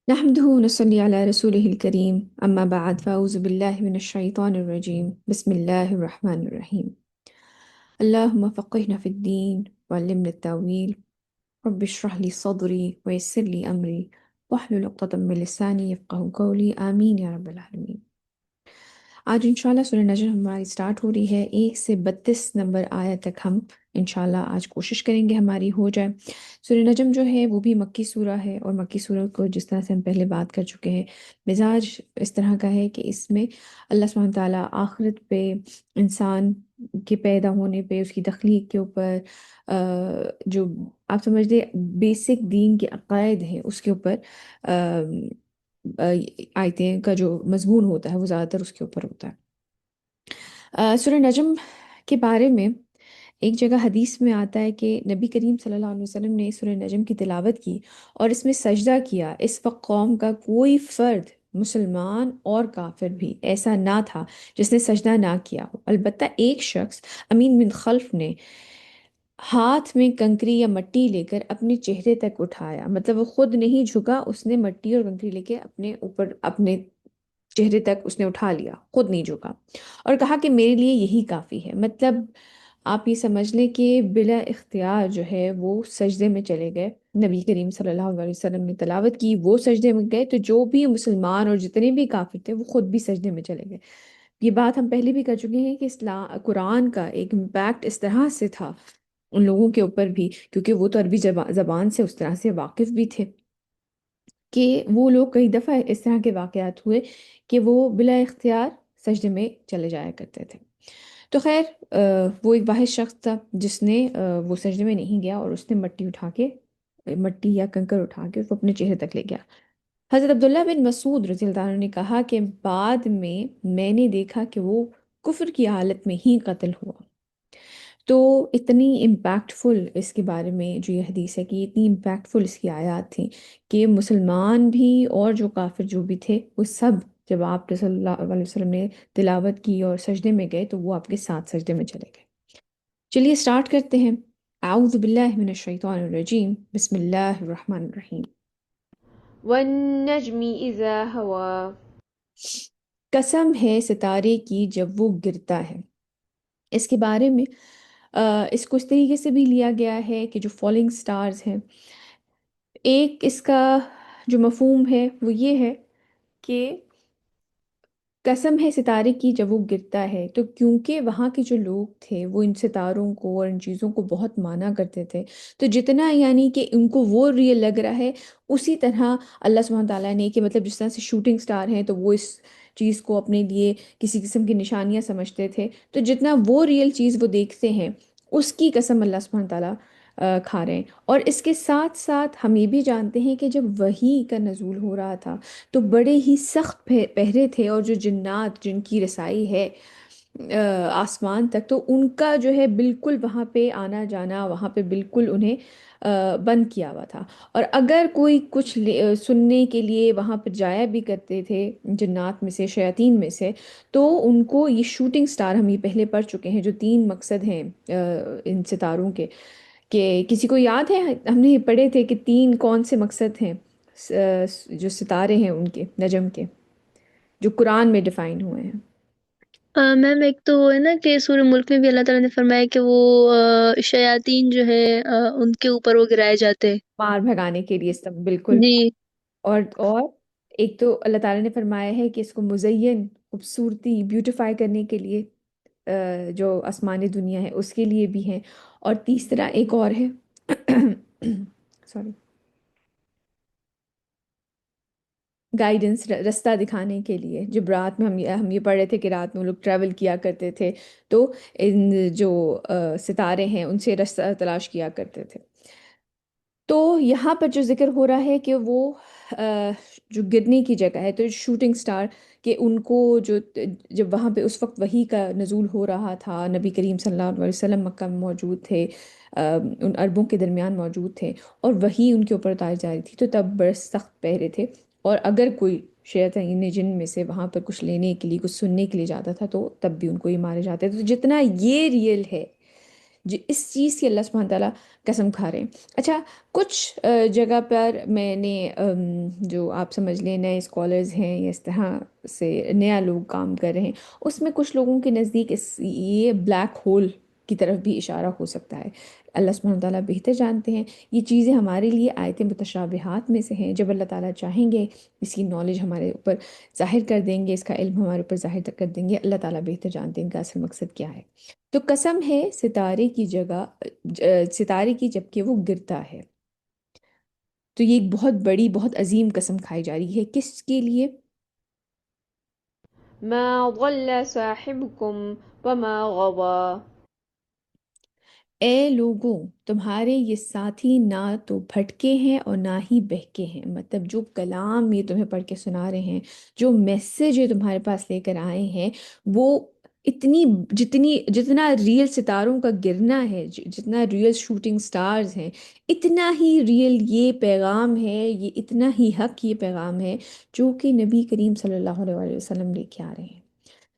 نحمده ونصلي على رسوله الكريم أما بعد فأعوذ بالله من الشيطان الرجيم بسم الله الرحمن الرحيم اللهم فقهنا في الدين وعلمنا التأويل رب اشرح لي صدري ويسر لي أمري واحلل عقدة من لساني يفقه قولي آمين يا رب العالمين۔ آج انشاءاللہ سورہ نجم ہماری سٹارٹ ہو رہی ہے، 1 سے 32 نمبر آیت تک ہم انشاءاللہ آج کوشش کریں گے ہماری ہو جائے۔ سورہ نجم جو ہے وہ بھی مکی سورہ ہے، اور مکی سورہ کو جس طرح سے ہم پہلے بات کر چکے ہیں، مزاج اس طرح کا ہے کہ اس میں اللہ سبحانہ تعالیٰ آخرت پہ، انسان کے پیدا ہونے پہ، اس کی تخلیق کے اوپر، جو آپ سمجھ لیں بیسک دین کے عقائد ہیں اس کے اوپر آیتیں کا جو مضمون ہوتا ہے وہ زیادہ تر اس کے اوپر ہوتا ہے۔ سورہ نجم کے بارے میں ایک جگہ حدیث میں آتا ہے کہ نبی کریم صلی اللہ علیہ وسلم نے سورہ نجم کی تلاوت کی اور اس میں سجدہ کیا۔ اس وقت قوم کا کوئی فرد، مسلمان اور کافر بھی، ایسا نہ تھا جس نے سجدہ نہ کیا ہو، البتہ ایک شخص امین بن خلف نے ہاتھ میں کنکری یا مٹی لے کر اپنے چہرے تک اٹھایا، مطلب وہ خود نہیں جھکا، اس نے مٹی اور کنکری لے کے اپنے اوپر، اپنے چہرے تک اس نے اٹھا لیا، خود نہیں جھکا، اور کہا کہ میرے لیے یہی کافی ہے۔ مطلب آپ یہ سمجھ لیں کہ بلا اختیار جو ہے وہ سجدے میں چلے گئے۔ نبی کریم صلی اللہ علیہ وسلم نے تلاوت کی، وہ سجدے میں گئے، تو جو بھی مسلمان اور جتنے بھی کافر تھے وہ خود بھی سجدے میں چلے گئے۔ یہ بات ہم پہلے بھی کر چکے ہیں کہ اسلام، قرآن کا ایک امپیکٹ اس طرح سے تھا ان لوگوں کے اوپر بھی، کیونکہ وہ تو عربی زبان سے اس طرح سے واقف بھی تھے، کہ وہ لوگ کئی دفعہ اس طرح کے واقعات ہوئے کہ وہ بلا اختیار سجدے میں چلے جایا کرتے تھے۔ تو خیر، وہ ایک واحد شخص تھا جس نے وہ سجدے میں نہیں گیا، اور اس نے مٹی اٹھا کے، مٹی یا کنکر اٹھا کے اس کو اپنے چہرے تک لے گیا۔ حضرت عبداللہ بن مسعود رضی اللہ عنہ نے کہا کہ بعد میں نے دیکھا کہ وہ کفر کی حالت میں ہی قتل ہوا۔ تو اتنی امپیکٹفل اس کے بارے میں جو یہ حدیث ہے، کہ اتنی امپیکٹفل اس کی آیات تھیں کہ مسلمان بھی اور جو کافر جو بھی تھے وہ سب، جب آپ صلی اللہ علیہ وسلم نے تلاوت کی اور سجدے میں گئے تو وہ آپ کے ساتھ سجدے میں چلے گئے۔ چلیے سٹارٹ کرتے ہیں۔ اعوذ باللہ من الشیطان الرجیم، بسم اللہ الرحمن الرحیم۔ والنجم اذا ہوا، قسم ہے ستارے کی جب وہ گرتا ہے۔ اس کے بارے میں اس کو اس طریقے سے بھی لیا گیا ہے کہ جو فالنگ سٹارز ہیں، ایک اس کا جو مفہوم ہے وہ یہ ہے کہ قسم ہے ستارے کی جب وہ گرتا ہے، تو کیونکہ وہاں کے جو لوگ تھے وہ ان ستاروں کو اور ان چیزوں کو بہت مانا کرتے تھے، تو جتنا یعنی کہ ان کو وہ ریئل لگ رہا ہے، اسی طرح اللہ سبحانہ تعالیٰ نے، کہ مطلب جس طرح سے شوٹنگ سٹار ہیں تو وہ اس چیز کو اپنے لیے کسی قسم کی نشانیاں سمجھتے تھے، تو جتنا وہ ریئل چیز وہ دیکھتے ہیں اس کی قسم اللہ سبحانہ تعالیٰ کھا رہے ہیں۔ اور اس کے ساتھ ساتھ ہم یہ بھی جانتے ہیں کہ جب وحی کا نزول ہو رہا تھا تو بڑے ہی سخت پہرے تھے، اور جو جنات جن کی رسائی ہے آسمان تک، تو ان کا جو ہے بالکل وہاں پہ آنا جانا، وہاں پہ بالکل انہیں بند کیا ہوا تھا۔ اور اگر کوئی کچھ سننے کے لیے وہاں پہ جایا بھی کرتے تھے جنات میں سے، شیاطین میں سے، تو ان کو یہ شوٹنگ سٹار، ہم یہ پہلے پڑھ چکے ہیں جو 3 مقصد ہیں ان ستاروں کے، کہ کسی کو یاد ہے؟ ہم نے یہ پڑھے تھے کہ 3 کون سے مقصد ہیں جو ستارے ہیں ان کے، نجم کے، جو قرآن میں ڈیفائن ہوئے ہیں۔ میم ایک تو وہ ہے نا کہ سورہ ملک میں بھی اللہ تعالیٰ نے فرمایا کہ وہ شیاطین جو ہے ان کے اوپر وہ گرائے جاتے ہیں۔ مار بھگانے کے لیے سب، بالکل۔ جی۔ اور ایک تو اللہ تعالیٰ نے فرمایا ہے کہ اس کو مزین، خوبصورتی، بیوٹیفائی کرنے کے لیے جو آسمانی دنیا ہے اس کے لیے بھی ہیں، اور تیسرا ایک اور ہے سوری، گائیڈنس، رستہ دکھانے کے لیے۔ جب رات میں ہم یہ پڑھ رہے تھے کہ رات میں وہ لوگ ٹریول کیا کرتے تھے، تو ان جو ستارے ہیں ان سے رستہ تلاش کیا کرتے تھے۔ تو یہاں پر جو ذکر ہو رہا ہے کہ وہ جو گرنے کی جگہ ہے، تو شوٹنگ سٹار، کہ ان کو جو، جب وہاں پہ اس وقت وحی کا نزول ہو رہا تھا، نبی کریم صلی اللہ علیہ وسلم مکہ میں موجود تھے، ان عربوں کے درمیان موجود تھے، اور وحی ان کے اوپر اتاری جا رہی تھی، تو تب بڑے سخت پہرے تھے، اور اگر کوئی شیاطین جن میں سے وہاں پر کچھ لینے کے لیے، کچھ سننے کے لیے جاتا تھا، تو تب بھی ان کو یہ مارے جاتے تھے۔ تو جتنا یہ ریئل ہے، اس چیز کی اللہ سبحانہ تعالیٰ قسم کھا رہے ہیں۔ اچھا، کچھ جگہ پر میں نے جو آپ سمجھ لیں نئے اسکالرز ہیں یا اس طرح سے نیا لوگ کام کر رہے ہیں، اس میں کچھ لوگوں کے نزدیک یہ بلیک ہول کی طرف بھی اشارہ ہو سکتا ہے۔ اللہ سبحانہ تعالیٰ بہتر جانتے ہیں، یہ چیزیں ہمارے لیے آیت متشابہات میں سے ہیں، جب اللہ تعالیٰ چاہیں گے اس کی نالج ہمارے اوپر ظاہر کر دیں گے، اس کا علم ہمارے اوپر ظاہر کر دیں گے، اللہ تعالیٰ بہتر جانتے ہیں ان کا اصل مقصد کیا ہے۔ تو قسم ہے ستارے کی جگہ، ستارے کی جبکہ وہ گرتا ہے۔ تو یہ ایک بہت بڑی بہت عظیم قسم کھائی جا رہی ہے، کس کے لیے؟ ما ضل صاحبكم وما غوى. اے لوگوں، تمہارے یہ ساتھی نہ تو بھٹکے ہیں اور نہ ہی بہکے ہیں، مطلب جو کلام یہ تمہیں پڑھ کے سنا رہے ہیں، جو میسج یہ تمہارے پاس لے کر آئے ہیں، وہ اتنی جتنا ریئل ستاروں کا گرنا ہے، جتنا ریئل شوٹنگ سٹارز ہیں، اتنا ہی ریئل یہ پیغام ہے، یہ اتنا ہی حق یہ پیغام ہے جو کہ نبی کریم صلی اللہ علیہ وآلہ وسلم لے کے آ رہے ہیں۔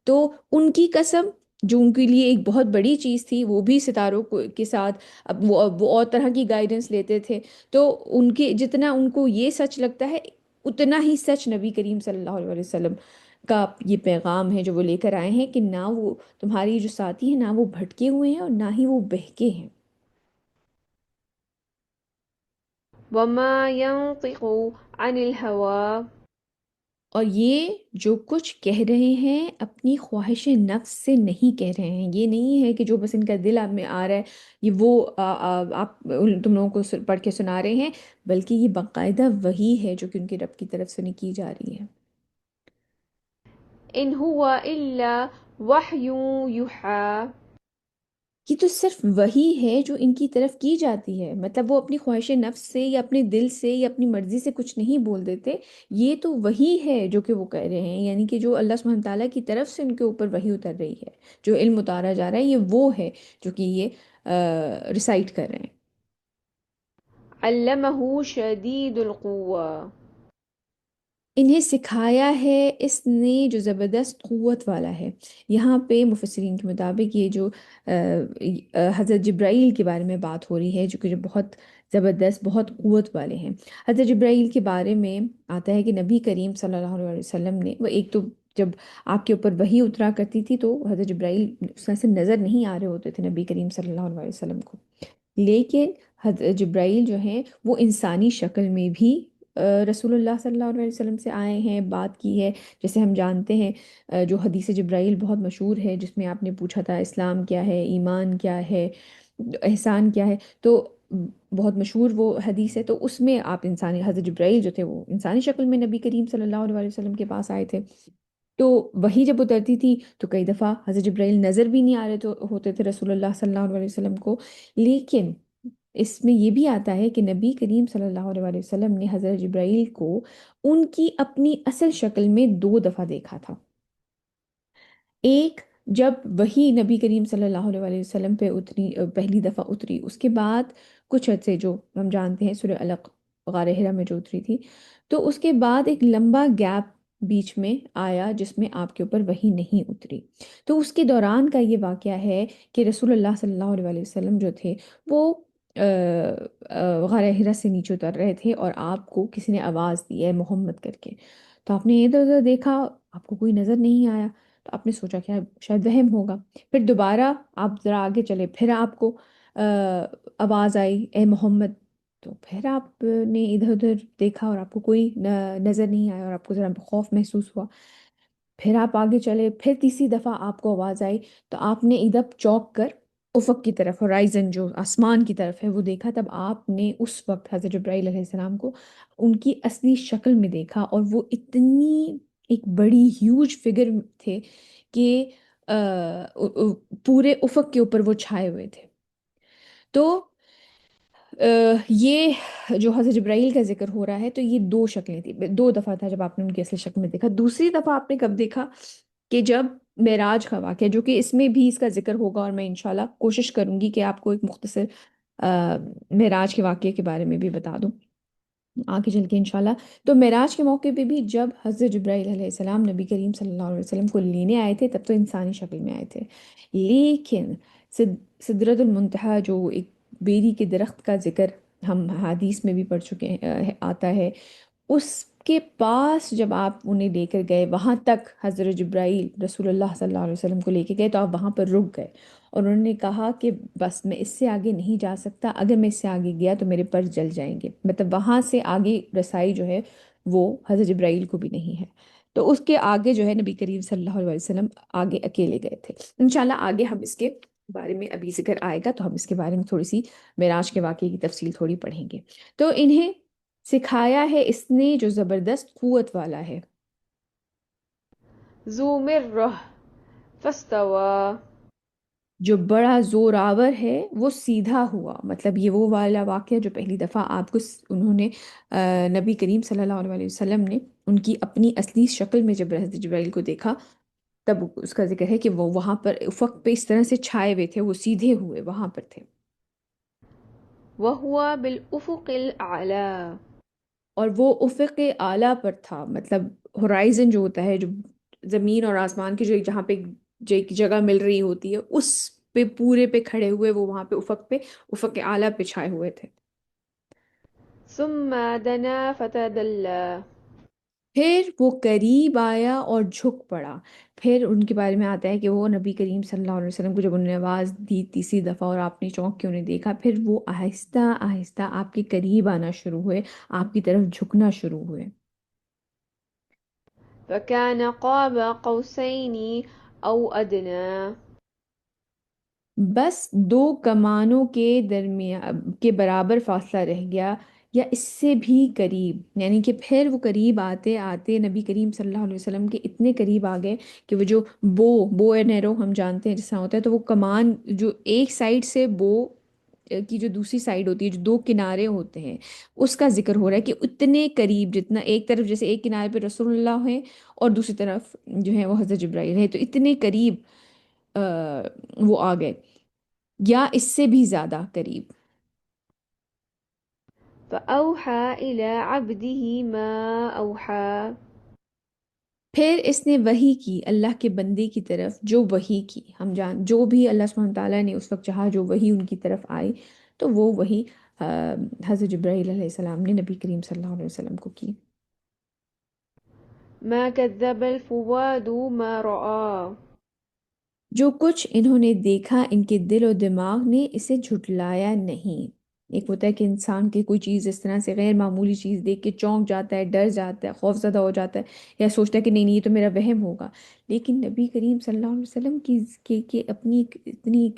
تو ان کی قسم جو ان کے لیے ایک بہت بڑی چیز تھی، وہ بھی ستاروں کے ساتھ، اب وہ اور طرح کی گائیڈنس لیتے تھے، تو ان کے جتنا ان کو یہ سچ لگتا ہے، اتنا ہی سچ نبی کریم صلی اللہ علیہ وسلم کا یہ پیغام ہے جو وہ لے کر آئے ہیں، کہ نہ وہ تمہاری جو ساتھی ہیں، نہ وہ بھٹکے ہوئے ہیں اور نہ ہی وہ بہکے ہیں۔ وما ينطق عن الهوى. اور یہ جو کچھ کہہ رہے ہیں اپنی خواہش نفس سے نہیں کہہ رہے ہیں، یہ نہیں ہے کہ جو بس ان کا دل آپ میں آ رہا ہے یہ وہ آپ تم لوگوں کو پڑھ کے سنا رہے ہیں، بلکہ یہ باقاعدہ وحی ہے جو کہ ان کے رب کی طرف سے کی جا رہی ہے۔ إن هو إلا وحي يوحى. یہ تو صرف وہی ہے جو ان کی طرف کی جاتی ہے، مطلب وہ اپنی خواہش نفس سے یا اپنے دل سے یا اپنی مرضی سے کچھ نہیں بول دیتے، یہ تو وہی ہے جو کہ وہ کہہ رہے ہیں، یعنی کہ جو اللہ سبحانہ تعالیٰ کی طرف سے ان کے اوپر وحی اتر رہی ہے، جو علم اتارا جا رہا ہے، یہ وہ ہے جو کہ یہ ریسائٹ کر رہے ہیں۔ علمه شديد القوى. انہیں سکھایا ہے اس نے جو زبردست قوت والا ہے۔ یہاں پہ مفسرین کے مطابق یہ جو حضرت جبرائیل کے بارے میں بات ہو رہی ہے، جو کہ جو بہت زبردست بہت قوت والے ہیں۔ حضرت جبرائیل کے بارے میں آتا ہے کہ نبی کریم صلی اللہ علیہ وسلم نے، وہ ایک تو جب آپ کے اوپر وحی اترا کرتی تھی تو حضرت جبرائیل اس طرح سے نظر نہیں آ رہے ہوتے تھے نبی کریم صلی اللہ علیہ وسلم کو، لیکن حضرت جبرائیل جو ہیں وہ انسانی شکل میں بھی رسول اللہ صلی اللہ علیہ وسلم سے آئے ہیں، بات کی ہے، جیسے ہم جانتے ہیں جو حدیث جبرائیل بہت مشہور ہے، جس میں آپ نے پوچھا تھا اسلام کیا ہے، ایمان کیا ہے، احسان کیا ہے، تو بہت مشہور وہ حدیث ہے، تو اس میں آپ انسانی حضرت جبرائیل جو تھے وہ انسانی شکل میں نبی کریم صلی اللہ علیہ وسلم کے پاس آئے تھے۔ تو وہی جب اترتی تھی تو کئی دفعہ حضرت جبرائیل نظر بھی نہیں آ رہے تو ہوتے تھے رسول اللہ صلی اللہ علیہ وسلم کو، لیکن اس میں یہ بھی آتا ہے کہ نبی کریم صلی اللہ علیہ وآلہ وسلم نے حضرت جبرائیل کو ان کی اپنی اصل شکل میں 2 دفعہ دیکھا تھا۔ ایک جب وہی نبی کریم صلی اللہ علیہ وآلہ وسلم پہ اتری، پہلی دفعہ اتری، اس کے بعد کچھ عرصے جو ہم جانتے ہیں سورہ علق غار ہرا میں جو اتری تھی، تو اس کے بعد ایک لمبا گیپ بیچ میں آیا جس میں آپ کے اوپر وہی نہیں اتری۔ تو اس کے دوران کا یہ واقعہ ہے کہ رسول اللہ صلی اللہ علیہ وآلہ وسلم جو تھے وہ غار ہرا سے نیچے اتر رہے تھے، اور آپ کو کسی نے آواز دی ہے محمد کر کے، تو آپ نے ادھر ادھر دیکھا، آپ کو کوئی نظر نہیں آیا، تو آپ نے سوچا کہ شاید وہم ہوگا۔ پھر دوبارہ آپ ذرا آگے چلے، پھر آپ کو آواز آئی اے محمد، تو پھر آپ نے ادھر ادھر دیکھا اور آپ کو کوئی نظر نہیں آیا، اور آپ کو ذرا خوف محسوس ہوا۔ پھر آپ آگے چلے، پھر تیسری دفعہ آپ کو آواز آئی، تو آپ نے ادھر چوک کر افق کی طرف، ہورائزن جو آسمان کی طرف ہے وہ دیکھا، تب آپ نے اس وقت حضرت جبرائیل علیہ السلام کو ان کی اصلی شکل میں دیکھا، اور وہ اتنی ایک بڑی ہیوج فگر تھے کہ پورے افق کے اوپر وہ چھائے ہوئے تھے۔ تو یہ جو حضرت جبرائیل کا ذکر ہو رہا ہے، تو یہ 2 شکلیں تھیں، 2 دفعہ تھا جب آپ نے ان کی اصل شکل میں دیکھا۔ دوسری دفعہ آپ نے کب دیکھا؟ کہ جب معراج کا واقعہ، جو کہ اس میں بھی اس کا ذکر ہوگا، اور میں انشاءاللہ کوشش کروں گی کہ آپ کو ایک مختصر معراج کے واقعے کے بارے میں بھی بتا دوں آگے چل کے انشاءاللہ۔ تو معراج کے موقع پہ بھی جب حضرت جبرائیل علیہ السلام نبی کریم صلی اللہ علیہ وسلم کو لینے آئے تھے، تب تو انسانی شکل میں آئے تھے، لیکن سدرت المنتہا جو ایک بیری کے درخت کا ذکر ہم حدیث میں بھی پڑھ چکے ہیں، آتا ہے، اس کے پاس جب آپ انہیں لے کر گئے، وہاں تک حضرت جبرائیل رسول اللہ صلی اللہ علیہ وسلم کو لے کے گئے، تو آپ وہاں پر رک گئے اور انہوں نے کہا کہ بس میں اس سے آگے نہیں جا سکتا، اگر میں اس سے آگے گیا تو میرے پر جل جائیں گے، مطلب وہاں سے آگے رسائی جو ہے وہ حضرت جبرائیل کو بھی نہیں ہے۔ تو اس کے آگے جو ہے نبی کریم صلی اللہ علیہ وسلم آگے اکیلے گئے تھے۔ انشاءاللہ آگے ہم اس کے بارے میں ابھی ذکر آئے گا تو ہم اس کے بارے میں تھوڑی سی معراج کے واقعے کی تفصیل تھوڑی پڑھیں گے۔ تو انہیں سکھایا ہے اس نے جو زبردست قوت والا ہے، ذو مرة فاستوى. جو بڑا زوراور ہے وہ سیدھا ہوا، مطلب یہ وہ والا واقعہ جو پہلی دفعہ آپ کو انہوں نے نبی کریم صلی اللہ علیہ وسلم نے ان کی اپنی اصلی شکل میں جب حضرت جبرائیل کو دیکھا، تب اس کا ذکر ہے کہ وہ وہاں پر افق پہ اس طرح سے چھائے ہوئے تھے، وہ سیدھے ہوئے وہاں پر تھے، وهو بالأفق الأعلى. اور وہ افق اعلیٰ پر تھا، مطلب ہورائزن جو ہوتا ہے، جو زمین اور آسمان کی جو جہاں پہ جو ایک جگہ مل رہی ہوتی ہے، اس پہ پورے پہ کھڑے ہوئے وہ وہاں پہ افق اعلیٰ پہ چھائے ہوئے تھے۔ ثم دنا فتدلى. پھر وہ قریب آیا اور جھک پڑا۔ پھر ان کے بارے میں آتا ہے کہ وہ نبی کریم صلی اللہ علیہ وسلم کو جب انہوں نے آواز دی تیسری دفعہ اور آپ نے چونک کے انہیں دیکھا، پھر وہ آہستہ آہستہ آپ کے قریب آنا شروع ہوئے، آپ کی طرف جھکنا شروع ہوئے۔ فكان قاب قوسين أو أدنى. بس دو کمانوں کے درمیان کے برابر فاصلہ رہ گیا یا اس سے بھی قریب، یعنی کہ پھر وہ قریب آتے آتے نبی کریم صلی اللہ علیہ وسلم کے اتنے قریب آ گئے کہ وہ جو بو اینڈ ایرو ہم جانتے ہیں جس طرح ہوتا ہے، تو وہ کمان جو ایک سائڈ سے بو کی جو دوسری سائڈ ہوتی ہے، جو دو کنارے ہوتے ہیں، اس کا ذکر ہو رہا ہے کہ اتنے قریب، جتنا ایک طرف جیسے ایک کنارے پہ رسول اللہ ہیں اور دوسری طرف جو ہے وہ حضرت جبرائیل ہے، تو اتنے قریب آ، وہ آ گئے یا اس سے بھی زیادہ قریب۔ فأوحى إلى عبده ما أوحى. پھر اس نے وحی کی اللہ کے بندے کی طرف جو وحی کی، ہم جو بھی اللہ سبحانہ تعالیٰ نے اس وقت چاہا جو وحی ان کی طرف آئی، تو وہ وحی حضرت جبرائیل علیہ السلام نے نبی کریم صلی اللہ علیہ وسلم کو کی۔ ما كذب الفؤاد ما رأى. جو کچھ انہوں نے دیکھا، ان کے دل و دماغ نے اسے جھٹلایا نہیں۔ ایک ہوتا ہے کہ انسان کی کوئی چیز اس طرح سے غیر معمولی چیز دیکھ کے چونک جاتا ہے، ڈر جاتا ہے، خوف زدہ ہو جاتا ہے، یا سوچتا ہے کہ نہیں نہیں یہ تو میرا وہم ہوگا، لیکن نبی کریم صلی اللہ علیہ وسلم کی اپنی اتنی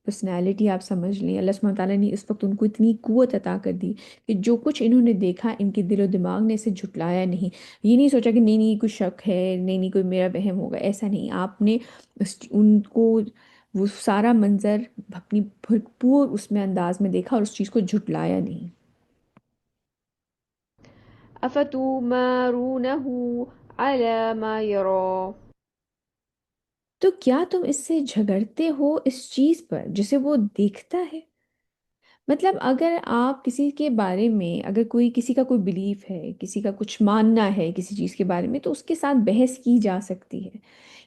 پرسنالٹی آپ سمجھ لیں، اللہ سبحانہ تعالیٰ نے اس وقت ان کو اتنی قوت عطا کر دی کہ جو کچھ انہوں نے دیکھا ان کے دل و دماغ نے اسے جھٹلایا نہیں، یہ نہیں سوچا کہ نہیں نہیں کوئی شک ہے، نہیں نہیں کوئی میرا وہم ہوگا، ایسا نہیں، آپ نے ان کو وہ سارا منظر اپنی بھرپور اس میں انداز میں دیکھا اور اس چیز کو جھٹلایا نہیں۔ أفتمارونه على ما يرى. تو کیا تم اس سے جھگڑتے ہو اس چیز پر جسے وہ دیکھتا ہے؟ مطلب اگر آپ کسی کے بارے میں، اگر کسی کا کوئی بلیف ہے، کسی کا کچھ ماننا ہے کسی چیز کے بارے میں، تو اس کے ساتھ بحث کی جا سکتی ہے،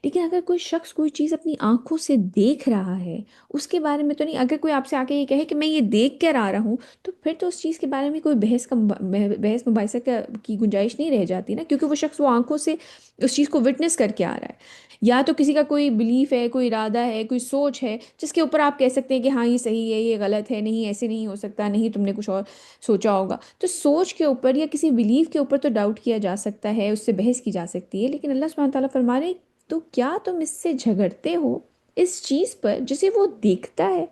لیکن اگر کوئی شخص کوئی چیز اپنی آنکھوں سے دیکھ رہا ہے، اس کے بارے میں تو نہیں، اگر کوئی آپ سے آ کے یہ کہے کہ میں یہ دیکھ کر آ رہا ہوں، تو پھر تو اس چیز کے بارے میں کوئی بحث مباحثہ کی گنجائش نہیں رہ جاتی نا، کیونکہ وہ شخص وہ آنکھوں سے اس چیز کو وٹنس کر کے آ رہا ہے۔ یا تو کسی کا کوئی بلیف ہے، کوئی ارادہ ہے، کوئی سوچ ہے جس کے اوپر آپ کہہ سکتے ہیں کہ ہاں یہ صحیح ہے، یہ غلط ہے، نہیں ایسے نہیں ہو سکتا، نہیں تم نے کچھ اور سوچا ہوگا، تو سوچ کے اوپر یا کسی بلیف کے اوپر تو ڈاؤٹ کیا جا سکتا ہے، اس سے بحث کی جا سکتی ہے، لیکن اللہ سبحانہ تعالیٰ فرما رہے تو کیا تم اس سے جھگڑتے ہو اس چیز پر جسے وہ دیکھتا ہے؟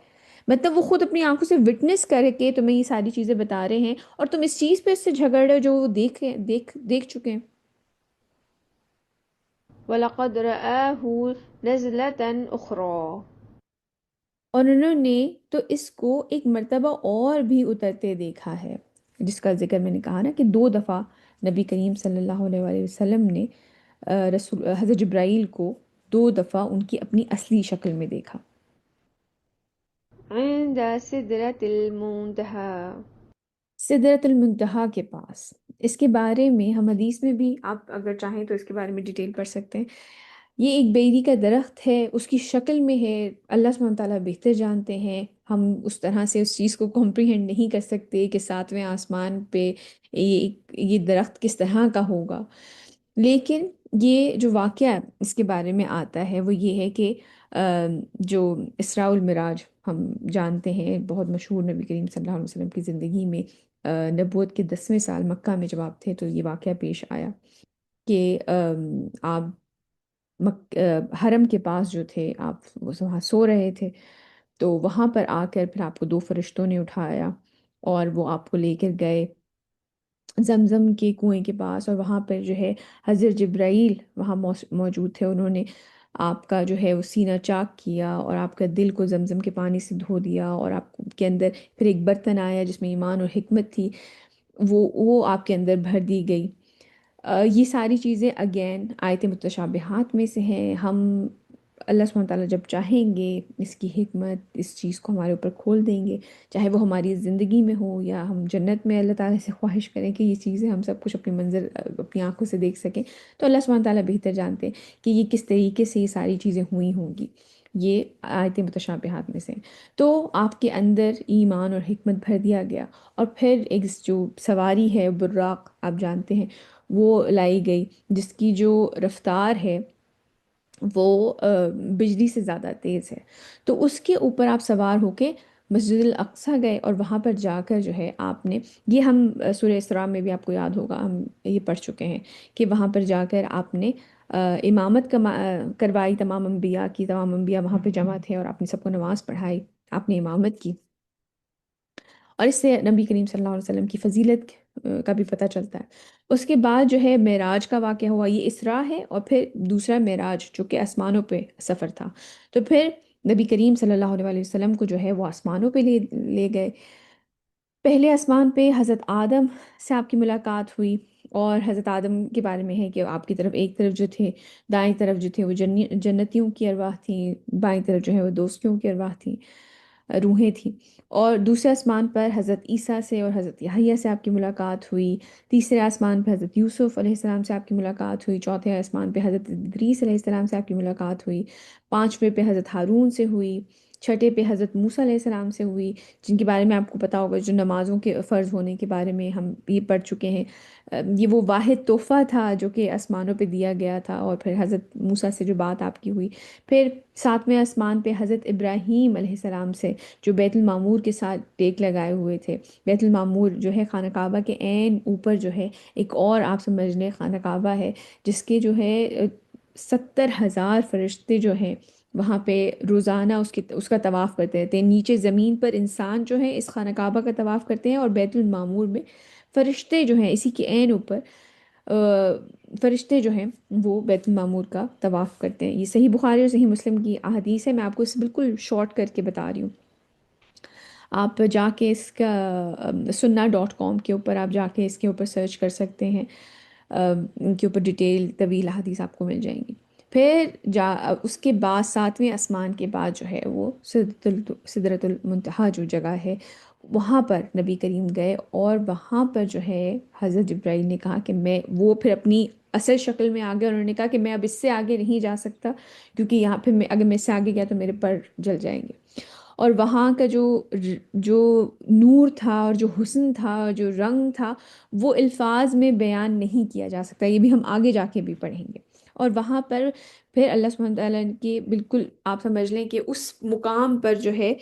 مطلب وہ خود اپنی آنکھوں سے وٹنس کر کے تمہیں یہ ساری چیزیں بتا رہے ہیں اور تم اس چیز پہ اس سے جھگڑ رہے ہو جو وہ دیکھ چکے ہیں۔ ولقد رآه نزلة أخرى. اور انہوں نے تو اس کو ایک مرتبہ اور بھی اترتے دیکھا ہے، جس کا ذکر میں نے کہا نا کہ دو دفعہ نبی کریم صلی اللہ علیہ وآلہ وسلم نے حضرت جبرائیل کو دو دفعہ ان کی اپنی اصلی شکل میں دیکھا۔ عند سدرة المنتهى. سدرۃ المنتہا کے پاس، اس کے بارے میں ہم حدیث میں بھی، آپ اگر چاہیں تو اس کے بارے میں ڈیٹیل پڑھ سکتے ہیں، یہ ایک بیری کا درخت ہے، اس کی شکل میں ہے، اللہ سبحانہ تعالیٰ بہتر جانتے ہیں، ہم اس طرح سے اس چیز کو کمپریہنڈ نہیں کر سکتے کہ ساتویں آسمان پہ یہ درخت کس طرح کا ہوگا۔ لیکن یہ جو واقعہ اس کے بارے میں آتا ہے وہ یہ ہے کہ جو اسراء المعراج ہم جانتے ہیں، بہت مشہور نبی کریم صلی اللہ علیہ وسلم کی زندگی میں نبوت کے 10ویں سال مکہ میں جب آپ تھے تو یہ واقعہ پیش آیا کہ آپ حرم کے پاس جو تھے، آپ وہاں سو رہے تھے، تو وہاں پر آ کر پھر آپ کو دو فرشتوں نے اٹھایا اور وہ آپ کو لے کر گئے زمزم کے کنویں کے پاس، اور وہاں پر جو ہے حضرت جبرائیل وہاں موجود تھے۔ انہوں نے آپ کا جو ہے وہ سینہ چاک کیا اور آپ کا دل کو زمزم کے پانی سے دھو دیا، اور آپ کے اندر پھر ایک برتن آیا جس میں ایمان اور حکمت تھی، وہ آپ کے اندر بھر دی گئی۔ یہ ساری چیزیں اگین آیت متشابہات میں سے ہیں۔ ہم اللہ سبحانہ تعالیٰ جب چاہیں گے اس کی حکمت، اس چیز کو ہمارے اوپر کھول دیں گے، چاہے وہ ہماری زندگی میں ہو یا ہم جنت میں اللہ تعالیٰ سے خواہش کریں کہ یہ چیزیں ہم سب کچھ اپنی منظر اپنی آنکھوں سے دیکھ سکیں، تو اللہ سبحانہ تعالیٰ بہتر جانتے ہیں کہ یہ کس طریقے سے یہ ساری چیزیں ہوئی ہوں گی۔ یہ آیت متشابہات میں سے ہیں۔ تو آپ کے اندر ایمان اور حکمت بھر دیا گیا، اور پھر ایک جو سواری ہے براق آپ جانتے ہیں وہ لائی گئی، جس کی جو رفتار ہے وہ بجلی سے زیادہ تیز ہے۔ تو اس کے اوپر آپ سوار ہو کے مسجد الاقصیٰ گئے، اور وہاں پر جا کر جو ہے آپ نے، یہ ہم سورہ اسراء میں بھی آپ کو یاد ہوگا ہم یہ پڑھ چکے ہیں کہ وہاں پر جا کر آپ نے امامت کروائی تمام انبیاء کی، تمام انبیاء وہاں پہ جمع تھے اور آپ نے سب کو نماز پڑھائی، آپ نے امامت کی، اور اس سے نبی کریم صلی اللہ علیہ وسلم کی فضیلت کا بھی پتہ چلتا ہے۔ اس کے بعد جو ہے معراج کا واقعہ ہوا، یہ اسراء ہے، اور پھر دوسرا معراج جو کہ آسمانوں پہ سفر تھا۔ تو پھر نبی کریم صلی اللہ علیہ وسلم کو جو ہے وہ آسمانوں پہ لے گئے۔ پہلے آسمان پہ حضرت آدم سے آپ کی ملاقات ہوئی، اور حضرت آدم کے بارے میں ہے کہ آپ کی طرف ایک طرف جو تھے، دائیں طرف جو تھے وہ جنتیوں کی ارواح تھیں، بائیں طرف جو ہے وہ دوستیوں کی ارواح تھیں، روحیں تھیں۔ اور دوسرے آسمان پر حضرت عیسیٰ سے اور حضرت یحییٰ سے آپ کی ملاقات ہوئی، تیسرے آسمان پہ حضرت یوسف علیہ السلام سے آپ کی ملاقات ہوئی، چوتھے آسمان پہ حضرت ادریس علیہ السلام سے آپ کی ملاقات ہوئی، پانچویں پہ حضرت ہارون سے ہوئی، چھٹے پہ حضرت موسیٰ علیہ السلام سے ہوئی، جن کے بارے میں آپ کو پتہ ہوگا، جو نمازوں کے فرض ہونے کے بارے میں ہم یہ پڑھ چکے ہیں۔ یہ وہ واحد تحفہ تھا جو کہ آسمانوں پہ دیا گیا تھا، اور پھر حضرت موسیٰ سے جو بات آپ کی ہوئی۔ پھر ساتویں آسمان پہ حضرت ابراہیم علیہ السلام سے، جو بیت المعمور کے ساتھ ٹیک لگائے ہوئے تھے۔ بیت المعمور جو ہے خانہ کعبہ کے عین اوپر جو ہے ایک اور آپ سمجھ لیں خانہ کعبہ ہے، جس کے جو ہے 70,000 فرشتے جو ہیں وہاں پہ روزانہ اس کا طواف کرتے رہتے ہیں۔ نیچے زمین پر انسان جو ہے اس خانہ کعبہ کا طواف کرتے ہیں، اور بیت المعمور میں فرشتے جو ہیں اسی کے عین اوپر فرشتے جو ہیں وہ بیت المعمور کا طواف کرتے ہیں۔ یہ صحیح بخاری اور صحیح مسلم کی احادیث ہے، میں آپ کو اسے بالکل شارٹ کر کے بتا رہی ہوں۔ آپ جا کے اس کا سنہ.com کے اوپر آپ جا کے اس کے اوپر سرچ کر سکتے ہیں، ان کے اوپر ڈیٹیل طویل حدیث آپ کو مل جائیں گی۔ پھر اس کے بعد ساتویں آسمان کے بعد جو ہے وہ سدرۃ المنتہا جو جگہ ہے وہاں پر نبی کریم گئے، اور وہاں پر جو ہے حضرت جبرائیل نے کہا کہ وہ پھر اپنی اصل شکل میں آگے، انہوں نے کہا کہ میں اب اس سے آگے نہیں جا سکتا، کیونکہ یہاں پہ اگر میں اس سے آگے گیا تو میرے پر جل جائیں گے۔ اور وہاں کا جو نور تھا اور جو حسن تھا اور جو رنگ تھا وہ الفاظ میں بیان نہیں کیا جا سکتا، یہ بھی ہم آگے جا کے بھی پڑھیں گے۔ اور وہاں پر پھر اللہ سبحانہ تعالیٰ کے بالکل آپ سمجھ لیں کہ اس مقام پر جو ہے،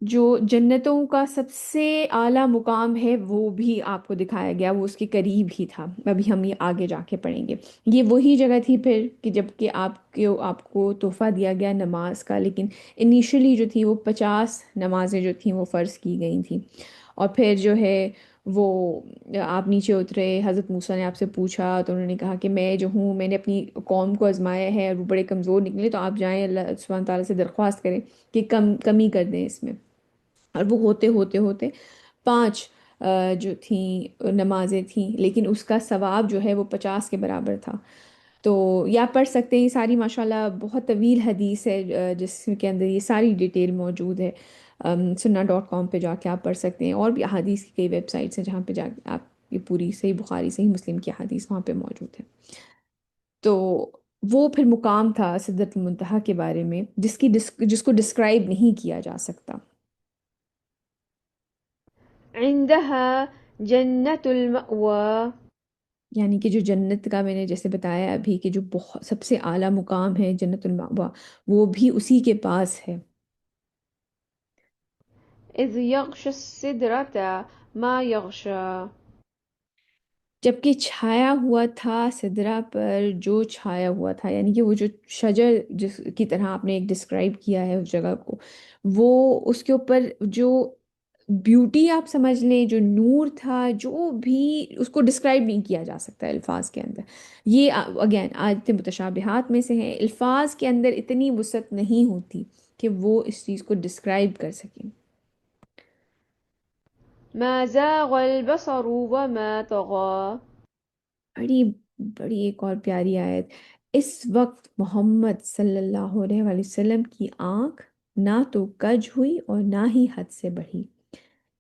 جو جنتوں کا سب سے اعلیٰ مقام ہے وہ بھی آپ کو دکھایا گیا، وہ اس کے قریب ہی تھا، ابھی ہم یہ آگے جا کے پڑھیں گے۔ یہ وہی جگہ تھی پھر کہ جب کہ آپ کو تحفہ دیا گیا نماز کا، لیکن انیشلی جو تھی وہ 50 نمازیں جو تھیں وہ فرض کی گئی تھیں۔ اور پھر جو ہے وہ آپ نیچے اترے، حضرت موسیٰ نے آپ سے پوچھا تو انہوں نے کہا کہ میں جو ہوں، میں نے اپنی قوم کو آزمایا ہے اور وہ بڑے کمزور نکلے، تو آپ جائیں اللہ سبحانہ تعالیٰ سے درخواست کریں کہ کمی کر دیں اس میں۔ اور وہ ہوتے ہوتے ہوتے 5 جو تھیں نمازیں تھیں، لیکن اس کا ثواب جو ہے وہ 50 کے برابر تھا۔ تو یا پڑھ سکتے ہیں، یہ ساری ماشاءاللہ بہت طویل حدیث ہے جس کے اندر یہ ساری ڈیٹیل موجود ہے۔ سنہ.com پہ جا کے آپ پڑھ سکتے ہیں، اور بھی احادیث کی کئی ویب سائٹس ہیں جہاں پہ جا کے آپ یہ پوری صحیح بخاری صحیح مسلم کی احادیث وہاں پہ موجود ہے۔ تو وہ پھر مقام تھا سدرۃ المنتہا کے بارے میں، جس کو ڈسکرائب نہیں کیا جا سکتا۔ عندها جنة المأوى. یعنی کہ جو جنت کا میں نے جیسے بتایا ابھی کہ جو بہت سب سے اعلیٰ مقام ہے جنت المأویٰ، وہ بھی اسی کے پاس ہے۔ إذ يغشى السدرة ما يغشى. جبکہ چھایا ہوا تھا سدرا پر جو چھایا ہوا تھا، یعنی کہ وہ جو شجر جس کی طرح آپ نے ایک ڈسکرائب کیا ہے اس جگہ کو، وہ اس کے اوپر جو بیوٹی آپ سمجھ لیں، جو نور تھا، جو بھی اس کو ڈسکرائب نہیں کیا جا سکتا الفاظ کے اندر۔ یہ اگین آیت متشابہات میں سے ہیں، الفاظ کے اندر اتنی وسعت نہیں ہوتی کہ وہ اس چیز کو ڈسکرائب کر سکیں۔ ما زاغ البصر وما طغى. بڑی بڑی ایک اور پیاری آیت، اس وقت محمد صلی اللہ علیہ وآلہ وسلم کی آنکھ نہ تو کج ہوئی اور نہ ہی حد سے بڑھی۔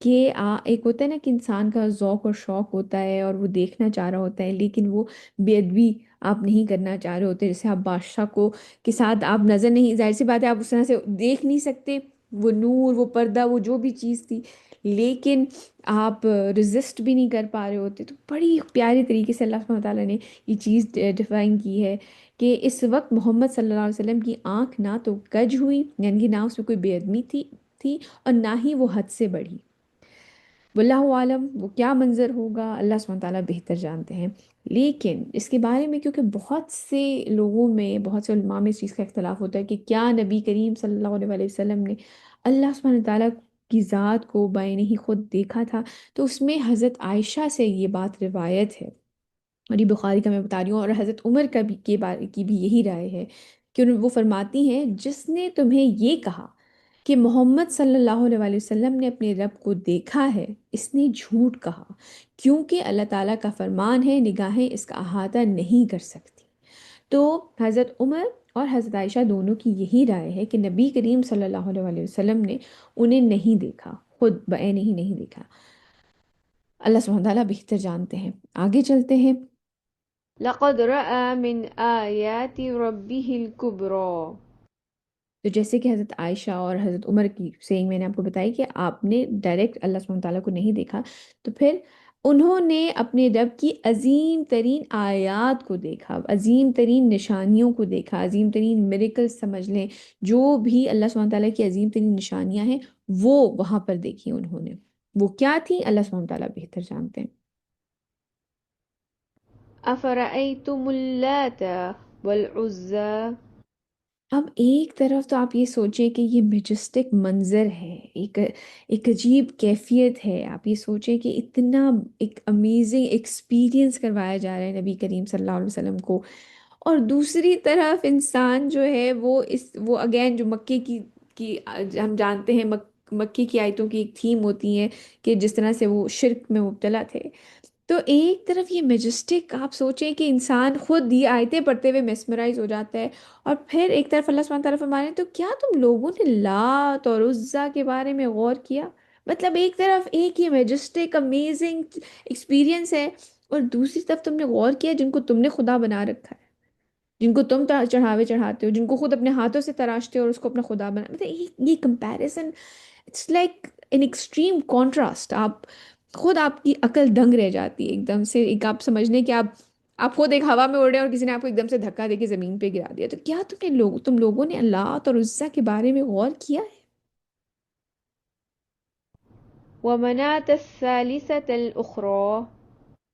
کہ ایک ہوتا ہے نا کہ انسان کا ذوق اور شوق ہوتا ہے اور وہ دیکھنا چاہ رہا ہوتا ہے، لیکن وہ بے ادبی آپ نہیں کرنا چاہ رہے ہوتے، جیسے آپ بادشاہ کو کے ساتھ آپ نظر نہیں، ظاہر سی بات ہے آپ اس طرح سے دیکھ نہیں سکتے، وہ نور، وہ پردہ، وہ جو بھی چیز تھی، لیکن آپ رزسٹ بھی نہیں کر پا رہے ہوتے۔ تو بڑی پیاری طریقے سے اللہ سبحانہ تعالیٰ نے یہ چیز ڈیفائن کی ہے کہ اس وقت محمد صلی اللہ علیہ وسلم کی آنکھ نہ تو کج ہوئی، یعنی کہ نہ اس میں کوئی بے ادبی تھی اور نہ ہی وہ حد سے بڑھی۔ واللہ عالم وہ کیا منظر ہوگا، اللہ سبحانہ تعالیٰ بہتر جانتے ہیں۔ لیکن اس کے بارے میں کیونکہ بہت سے لوگوں میں، بہت سے علماء میں اس چیز کا اختلاف ہوتا ہے کہ کیا نبی کریم صلی اللہ علیہ وآلہ وسلم نے اللہ سبحانہ تعالیٰ کی ذات کو بعینہ ہی خود دیکھا تھا، تو اس میں حضرت عائشہ سے یہ بات روایت ہے، اور یہ بخاری کا میں بتا رہی ہوں، اور حضرت عمر کا بھی کے بارے کی بھی یہی رائے ہے کہ وہ فرماتی ہیں جس نے تمہیں یہ کہا کہ محمد صلی اللہ علیہ وآلہ وسلم نے اپنے رب کو دیکھا ہے، اس نے جھوٹ کہا، کیونکہ اللہ تعالیٰ کا فرمان ہے نگاہیں اس کا احاطہ نہیں کر سکتی۔ تو حضرت عمر اور حضرت عائشہ دونوں کی یہی رائے ہے کہ نبی کریم صلی اللہ علیہ وآلہ وسلم نے انہیں نہیں دیکھا، خود بعینہ ہی نہیں دیکھا۔ اللہ سبحانہ تعالیٰ بہتر جانتے ہیں۔ آگے چلتے ہیں۔ لقد رأى من آيات ربه الكبرى. تو جیسے کہ حضرت عائشہ اور حضرت عمر کی سینگ میں نے آپ کو بتائی کہ آپ نے ڈائریکٹ اللہ سبحانہ تعالیٰ کو نہیں دیکھا، تو پھر انہوں نے اپنے رب کی عظیم ترین آیات کو دیکھا، عظیم ترین نشانیوں کو دیکھا، عظیم ترین میریکل سمجھ لیں، جو بھی اللہ سبحانہ تعالیٰ کی عظیم ترین نشانیاں ہیں وہ وہاں پر دیکھی انہوں نے۔ وہ کیا تھی اللہ سبحانہ تعالیٰ بہتر جانتے ہیں۔ أفرأيتم اللات والعزى. اب ایک طرف تو آپ یہ سوچیں کہ یہ میجسٹک منظر ہے، ایک عجیب کیفیت ہے، آپ یہ سوچیں کہ اتنا ایک امیزنگ ایکسپیرینس کروایا جا رہا ہے نبی کریم صلی اللہ علیہ وسلم کو، اور دوسری طرف انسان جو ہے وہ اگین جو مکے کی ہم جانتے ہیں مکی کی آیتوں کی ایک تھیم ہوتی ہے کہ جس طرح سے وہ شرک میں مبتلا تھے، تو ایک طرف یہ میجسٹک آپ سوچیں کہ انسان خود یہ آیتیں پڑھتے ہوئے میسمرائز ہو جاتا ہے، اور پھر ایک طرف اللہ سبحانہ تعالیٰ فرما رہے ہیں تو کیا تم لوگوں نے لات اور عزا کے بارے میں غور کیا؟ مطلب ایک طرف ایک یہ میجسٹک امیزنگ ایکسپیرینس ہے، اور دوسری طرف تم نے غور کیا جن کو تم نے خدا بنا رکھا ہے، جن کو تم چڑھاوے چڑھاتے ہو، جن کو خود اپنے ہاتھوں سے تراشتے ہو اور اس کو اپنا خدا بنا، مطلب یہ comparison it's like in extreme contrast. آپ کی عقل دنگ رہ جاتی ہے ایک دم سے، ایک آپ سمجھ لیں کہ آپ خود ایک ہوا میں اڑ رہے ہیں اور کسی نے آپ کو ایک دم سے دھکا دے کے زمین پہ گرا دیا، تو کیا تم لوگوں نے اللہ اور عزا کے بارے میں غور کیا ہے؟ ومناة الثالثة الأخرى.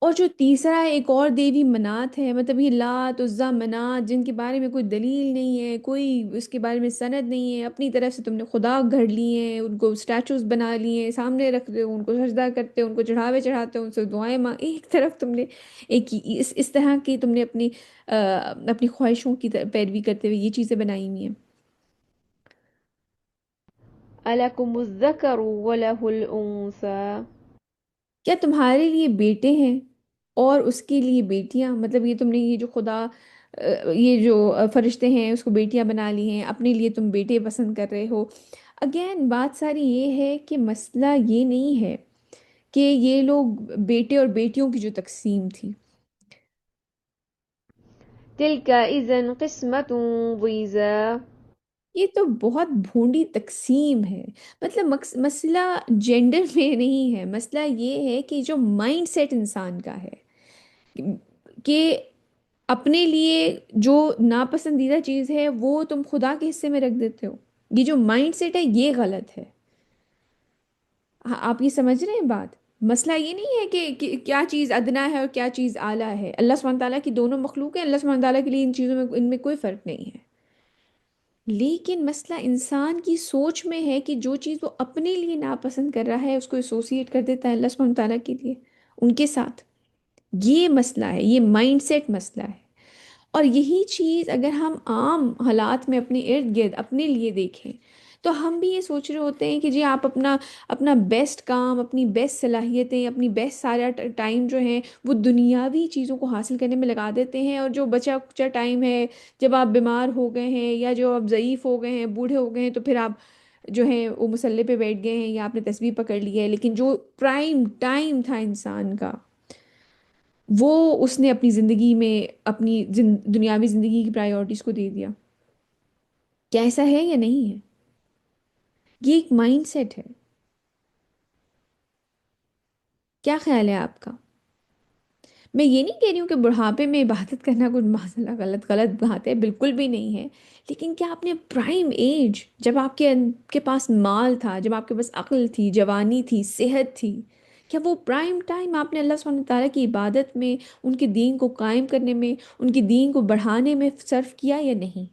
اور جو تیسرا ایک اور دیوی منات ہے، مطلب یہ لات عزا منات جن کے بارے میں کوئی دلیل نہیں ہے، کوئی اس کے بارے میں سند نہیں ہے، اپنی طرف سے تم نے خدا گھڑ لیے ہیں، ان کو سٹیچوز بنا لیے ہیں، سامنے رکھ دے ہو، ان کو سجدہ کرتے ہو، ان کو چڑھاوے چڑھاتے ہو، ان سے دعائیں ماں، ایک طرف تم نے ایک اس طرح کی تم نے اپنی خواہشوں کی پیروی کرتے ہوئے یہ چیزیں بنائی ہوئی ہیں۔ ألكم الذكر وله الأنثى. کیا تمہارے لیے بیٹے ہیں اور اس کے لیے بیٹیاں؟ مطلب یہ تم نے یہ جو خدا یہ جو فرشتے ہیں اس کو بیٹیاں بنا لی ہیں، اپنے لیے تم بیٹے پسند کر رہے ہو۔ اگین بات ساری یہ ہے کہ مسئلہ یہ نہیں ہے کہ یہ لوگ بیٹے اور بیٹیوں کی جو تقسیم تھی، تلك إذا قسمة ضيزى. یہ تو بہت بھونڈی تقسیم ہے. مطلب مسئلہ جینڈر میں نہیں ہے، مسئلہ یہ ہے کہ جو مائنڈ سیٹ انسان کا ہے کہ اپنے لیے جو ناپسندیدہ چیز ہے وہ تم خدا کے حصے میں رکھ دیتے ہو. یہ جو مائنڈ سیٹ ہے یہ غلط ہے. ہاں، آپ یہ سمجھ رہے ہیں بات. مسئلہ یہ نہیں ہے کہ کیا چیز ادنا ہے اور کیا چیز اعلیٰ ہے. اللہ سبحانہ تعالیٰ کی دونوں مخلوق ہیں، اللہ سبحانہ تعالیٰ کے لیے ان چیزوں میں ان میں کوئی فرق نہیں ہے. لیکن مسئلہ انسان کی سوچ میں ہے کہ جو چیز وہ اپنے لیے ناپسند کر رہا ہے اس کو ایسوسیٹ کر دیتا ہے اللہ سبحانہ تعالیٰ کے لیے، ان کے ساتھ. یہ مسئلہ ہے، یہ مائنڈ سیٹ مسئلہ ہے. اور یہی چیز اگر ہم عام حالات میں اپنے ارد گرد اپنے لیے دیکھیں تو ہم بھی یہ سوچ رہے ہوتے ہیں کہ جی آپ اپنا اپنا بیسٹ کام، اپنی بیسٹ صلاحیتیں، اپنی بیسٹ سارا ٹائم جو ہے وہ دنیاوی چیزوں کو حاصل کرنے میں لگا دیتے ہیں. اور جو بچا کچا ٹائم ہے، جب آپ بیمار ہو گئے ہیں یا جو آپ ضعیف ہو گئے ہیں، بوڑھے ہو گئے ہیں، تو پھر آپ جو ہیں وہ مسلح پہ بیٹھ گئے ہیں یا آپ نے تسبیح پکڑ لی ہے. لیکن جو پرائم ٹائم تھا انسان کا وہ اس نے اپنی زندگی میں اپنی دنیاوی زندگی کی پرائیورٹیز کو دے دیا. کیا ایسا ہے یا نہیں ہے؟ یہ ایک مائنڈ سیٹ ہے. کیا خیال ہے آپ کا؟ میں یہ نہیں کہہ رہی ہوں کہ بڑھاپے میں عبادت کرنا کوئی معاملہ غلط غلط بات ہے، بالکل بھی نہیں ہے. لیکن کیا آپ نے پرائم ایج، جب آپ کے پاس مال تھا، جب آپ کے پاس عقل تھی، جوانی تھی، صحت تھی، کیا وہ پرائم ٹائم آپ نے اللہ سبحانہ تعالیٰ کی عبادت میں، ان کے دین کو قائم کرنے میں، ان کے دین کو بڑھانے میں صرف کیا یا نہیں؟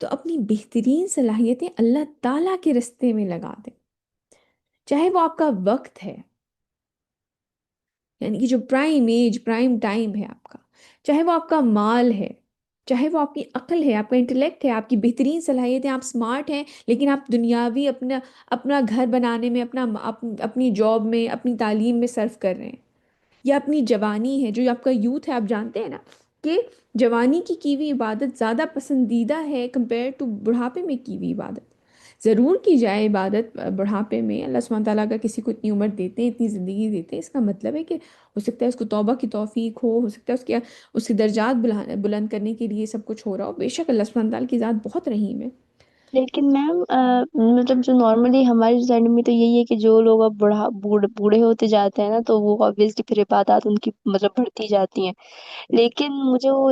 تو اپنی بہترین صلاحیتیں اللہ تعالیٰ کے رستے میں لگا دیں. چاہے وہ آپ کا وقت ہے، یعنی کہ جو پرائم ایج پرائم ٹائم ہے آپ کا، چاہے وہ آپ کا مال ہے، چاہے وہ آپ کی عقل ہے، آپ کا انٹلیکٹ ہے، آپ کی بہترین صلاحیتیں، آپ سمارٹ ہیں لیکن آپ دنیاوی اپنا اپنا گھر بنانے میں، اپنی جاب میں، اپنی تعلیم میں صرف کر رہے ہیں. یا اپنی جوانی ہے، جو آپ کا یوتھ ہے، آپ جانتے ہیں نا کہ جوانی کی ہوئی عبادت زیادہ پسندیدہ ہے کمپیئر ٹو بڑھاپے میں کی ہوئی عبادت. ضرور کی جائے عبادت بڑھاپے میں، اللہ سبحانہ تعالیٰ کا کسی کو اتنی عمر دیتے ہیں، اتنی زندگی دیتے ہیں، اس کا مطلب ہے کہ ہو سکتا ہے اس کو توبہ کی توفیق ہو سکتا ہے اس کے درجات بلند کرنے کے لیے سب کچھ ہو رہا ہو. بے شک اللہ سبحانہ تعالیٰ کی ذات بہت رحیم ہے. لیکن میم مطلب جو نارملی ہماری سوسائٹی میں تو یہی ہے کہ جو لوگ اب بوڑھے ہوتے جاتے ہیں نا تو وہ obviously پھر عبادات ان کی مطلب بڑھتی جاتی ہیں. لیکن مجھے وہ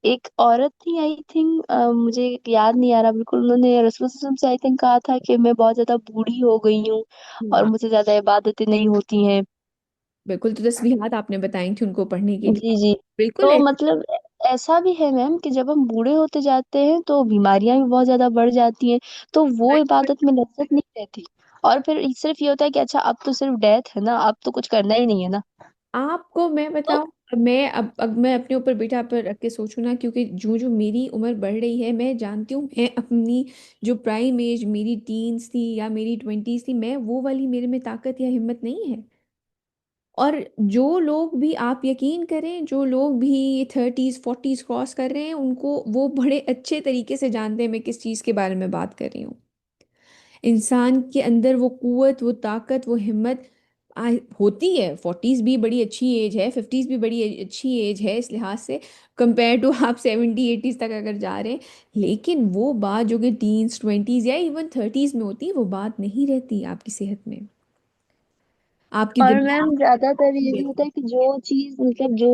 ایک عورت تھی آئی تھنک، مجھے یاد نہیں آ رہا بالکل، انہوں نے رسول اللہ صلی اللہ علیہ وسلم سے آئی تھنک کہا تھا کہ میں بہت زیادہ بوڑھی ہو گئی ہوں اور ہاں مجھے زیادہ عبادتیں نہیں ہوتی ہیں. بالکل، تو تسبیحات آپ نے بتائی تھی ان کو پڑھنے کے جی لیے. جی. بالکل تو ہے. مطلب ایسا بھی ہے میم کہ جب ہم بوڑھے ہوتے جاتے ہیں تو بیماریاں بھی بہت زیادہ بڑھ جاتی ہیں، تو وہ عبادت میں لذت نہیں رہتی. اور پھر صرف یہ ہوتا ہے کہ اچھا اب تو صرف ڈیتھ ہے نا، اب تو کچھ کرنا ہی نہیں ہے نا. آپ کو میں تو بتاؤں، اب میں اپنے اوپر بیٹا پر رکھ کے سوچوں نا، کیونکہ جو میری عمر بڑھ رہی ہے میں جانتی ہوں، میں اپنی جو پرائم ایج میری ٹینز تھی یا میری ٹوینٹیز تھی، میں وہ والی میرے میں طاقت یا ہمت نہیں ہے. اور جو لوگ بھی آپ یقین کریں، جو لوگ بھی تھرٹیز فورٹیز کراس کر رہے ہیں ان کو وہ بڑے اچھے طریقے سے جانتے ہیں میں کس چیز کے بارے میں بات کر رہی ہوں. انسان کے اندر وہ قوت، وہ طاقت، وہ ہمت ہوتی ہے. فورٹیز بھی بڑی اچھی ایج ہے، ففٹیز بھی بڑی اچھی ایج ہے اس لحاظ سے کمپیئر ٹو آپ سیونٹی ایٹیز تک اگر جا رہے ہیں. لیکن وہ بات جو کہ ٹینز ٹوینٹیز یا ایون تھرٹیز میں ہوتی ہے وہ بات نہیں رہتی آپ کی صحت میں، آپ کی اور دماغ میم زیادہ تر یہ بھی میں. ہوتا ہے کہ جو چیز مطلب جو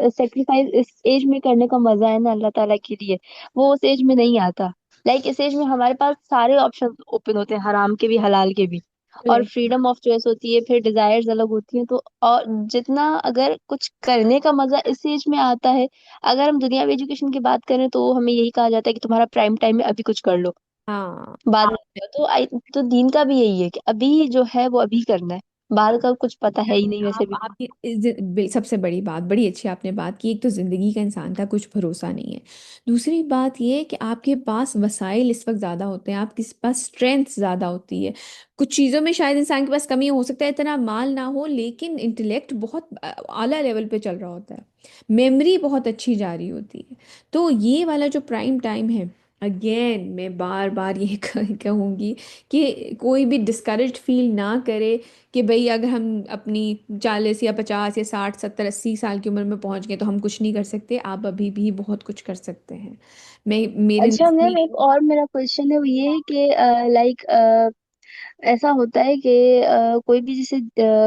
سیکریفائس اس ایج میں کرنے کا مزہ ہے نا اللہ تعالیٰ کے لیے، وہ اس ایج میں نہیں آتا. لائک اس ایج میں ہمارے پاس سارے آپشن اوپن ہوتے ہیں، حرام کے بھی حلال کے بھی، اور فریڈم آف چوائس ہوتی ہے، پھر ڈیزائرز الگ ہوتی ہیں. تو اور جتنا اگر کچھ کرنے کا مزہ اس ایج میں آتا ہے، اگر ہم دنیاوی ایجوکیشن کی بات کریں تو ہمیں یہی کہا جاتا ہے کہ تمہارا پرائم ٹائم ہے، ابھی کچھ کر لو، ہاں بعد میں تو تو دین کا بھی یہی ہے کہ ابھی جو ہے وہ ابھی کرنا ہے، بعد کا کچھ پتا ہے ہی نہیں ویسے بھی. آپ کی سب سے بڑی بات، بڑی اچھی آپ نے بات کی. ایک تو زندگی کا انسان کا کچھ بھروسہ نہیں ہے. دوسری بات یہ کہ آپ کے پاس وسائل اس وقت زیادہ ہوتے ہیں، آپ کے پاس اسٹرینتھ زیادہ ہوتی ہے. کچھ چیزوں میں شاید انسان کے پاس کمی ہو سکتا ہے، اتنا مال نہ ہو، لیکن انٹلیکٹ بہت اعلیٰ لیول پہ چل رہا ہوتا ہے، میموری بہت اچھی جا رہی ہوتی ہے. تو یہ والا جو پرائم ٹائم ہے اگین میں بار بار یہ کہوں گی کہ کوئی بھی ڈسکریج فیل نہ کرے کہ بھئی اگر ہم اپنی 40 یا 50 یا 60 70 80 سال کی عمر میں پہنچ گئے تو ہم کچھ نہیں کر سکتے. آپ ابھی بھی بہت کچھ کر سکتے ہیں. میں میرے اچھا میم، نزدیک. ایک اور میرا کوشچن ہے، وہ یہ ہے کہ لائک ایسا ہوتا ہے کہ کوئی بھی جیسے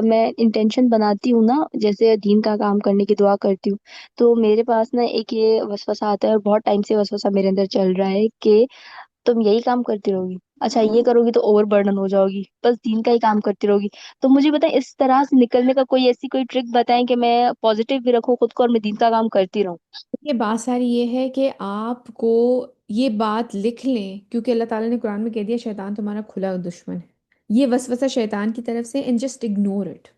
میں انٹینشن بناتی ہوں نا، جیسے دین کا کام کرنے کی دعا کرتی ہوں، تو میرے پاس نا ایک یہ وسوسہ آتا ہے، اور بہت ٹائم سے وسوسہ میرے اندر چل رہا ہے کہ تم یہی کام کرتی رہو گی، اچھا یہ کرو گی تو اوور برڈن ہو جاؤ گی، بس دین کا ہی کام کرتی رہو گی. تو مجھے بتائیں اس طرح سے نکلنے کا کوئی ایسی کوئی ٹرک بتائیں کہ میں پازیٹیو بھی رکھوں خود کو اور میں دین کا کام کرتی رہوں. یہ بات ساری یہ ہے کہ آپ کو یہ بات لکھ لیں، کیونکہ اللہ تعالیٰ نے قرآن میں کہہ دیا شیطان تمہارا کھلا دشمن ہے. یہ وسوسہ شیطان کی طرف سے، and just ignore it.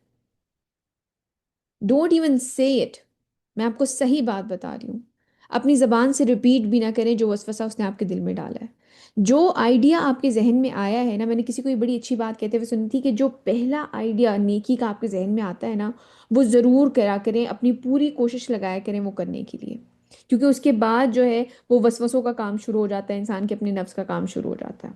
Don't even say it. میں آپ کو صحیح بات بتا رہی ہوں. اپنی زبان سے ریپیٹ بھی نہ کریں جو وسوسہ اس نے آپ کے دل میں ڈالا ہے. جو آئیڈیا آپ کے ذہن میں آیا ہے نا، میں نے کسی کو یہ بڑی اچھی بات کہتے ہوئے سنی تھی کہ جو پہلا آئیڈیا نیکی کا آپ کے ذہن میں آتا ہے نا، وہ ضرور کرا کریں، اپنی پوری کوشش لگایا کریں وہ کرنے کے لیے. کیونکہ اس کے بعد جو ہے وہ وسوسوں کا کام شروع ہو جاتا ہے، انسان کے اپنے نفس کا کام شروع ہو جاتا ہے.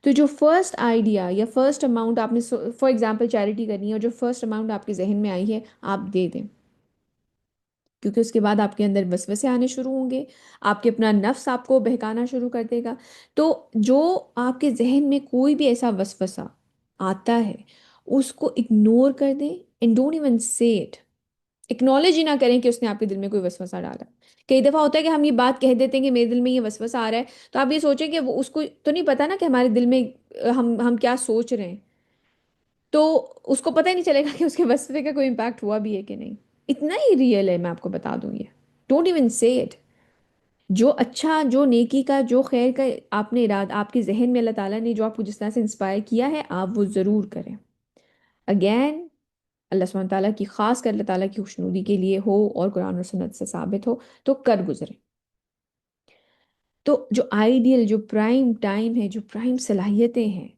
تو جو فرسٹ آئیڈیا یا فرسٹ اماؤنٹ آپ نے، فار ایگزامپل چیریٹی کرنی ہے، اور جو فرسٹ اماؤنٹ آپ کے ذہن میں آئی ہے آپ دے دیں. کیونکہ اس کے بعد آپ کے اندر وسوسے آنے شروع ہوں گے، آپ کے اپنا نفس آپ کو بہکانا شروع کر دے گا. تو جو آپ کے ذہن میں کوئی بھی ایسا وسوسہ آتا ہے اس کو اگنور کر دیں، and don't even say it. Acknowledge ہی نہ کریں کہ اس نے آپ کے دل میں کوئی وسوسہ ڈالا. کئی دفعہ ہوتا ہے کہ ہم یہ بات کہہ دیتے ہیں کہ میرے دل میں یہ وسوسہ آ رہا ہے، تو آپ یہ سوچیں کہ وہ اس کو تو نہیں پتا نا کہ ہمارے دل میں ہم کیا سوچ رہے ہیں. تو اس کو پتہ ہی نہیں چلے گا کہ اس کے وسوسے کا کوئی امپیکٹ ہوا بھی ہے کہ نہیں. اتنا ہی ریئل ہے، میں آپ کو بتا دوں یہ. Don't even say it. جو اچھا، جو نیکی کا، جو خیر کا آپ نے ارادہ، آپ کے ذہن میں اللہ تعالیٰ نے جو آپ کو جس طرح سے انسپائر کیا ہے، آپ وہ ضرور کریں. اگین اللہ سبحانہ تعالیٰ کی، خاص کر اللہ تعالیٰ کی خوشنودی کے لیے ہو اور قرآن اور سنت سے ثابت ہو تو کر گزریں. تو جو آئیڈیل، جو پرائم ٹائم ہے، جو پرائم صلاحیتیں ہیں،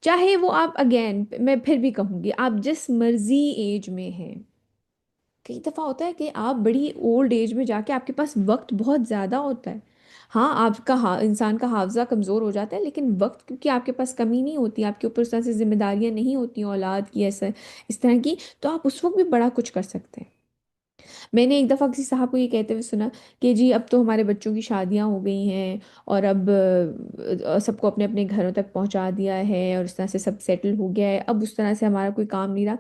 چاہے وہ آپ، اگین میں پھر بھی کہوں گی، آپ جس مرضی ایج میں ہیں. کئی دفعہ ہوتا ہے کہ آپ بڑی اولڈ ایج میں جا کے آپ کے پاس وقت بہت زیادہ ہوتا ہے. ہاں آپ کا انسان کا حافظہ کمزور ہو جاتا ہے، لیکن وقت کیونکہ آپ کے پاس کمی نہیں ہوتی، آپ کے اوپر اس طرح سے ذمہ داریاں نہیں ہوتی ہیں اولاد کی، ایسا اس طرح کی، تو آپ اس وقت بھی بڑا کچھ کر سکتے ہیں. میں نے ایک دفعہ کسی صاحب کو یہ کہتے ہوئے سنا کہ جی اب تو ہمارے بچوں کی شادیاں ہو گئی ہیں، اور اب سب کو اپنے اپنے گھروں تک پہنچا دیا ہے، اور اس طرح سے سب سیٹل ہو گیا ہے، اب اس طرح سے ہمارا کوئی کام نہیں رہا.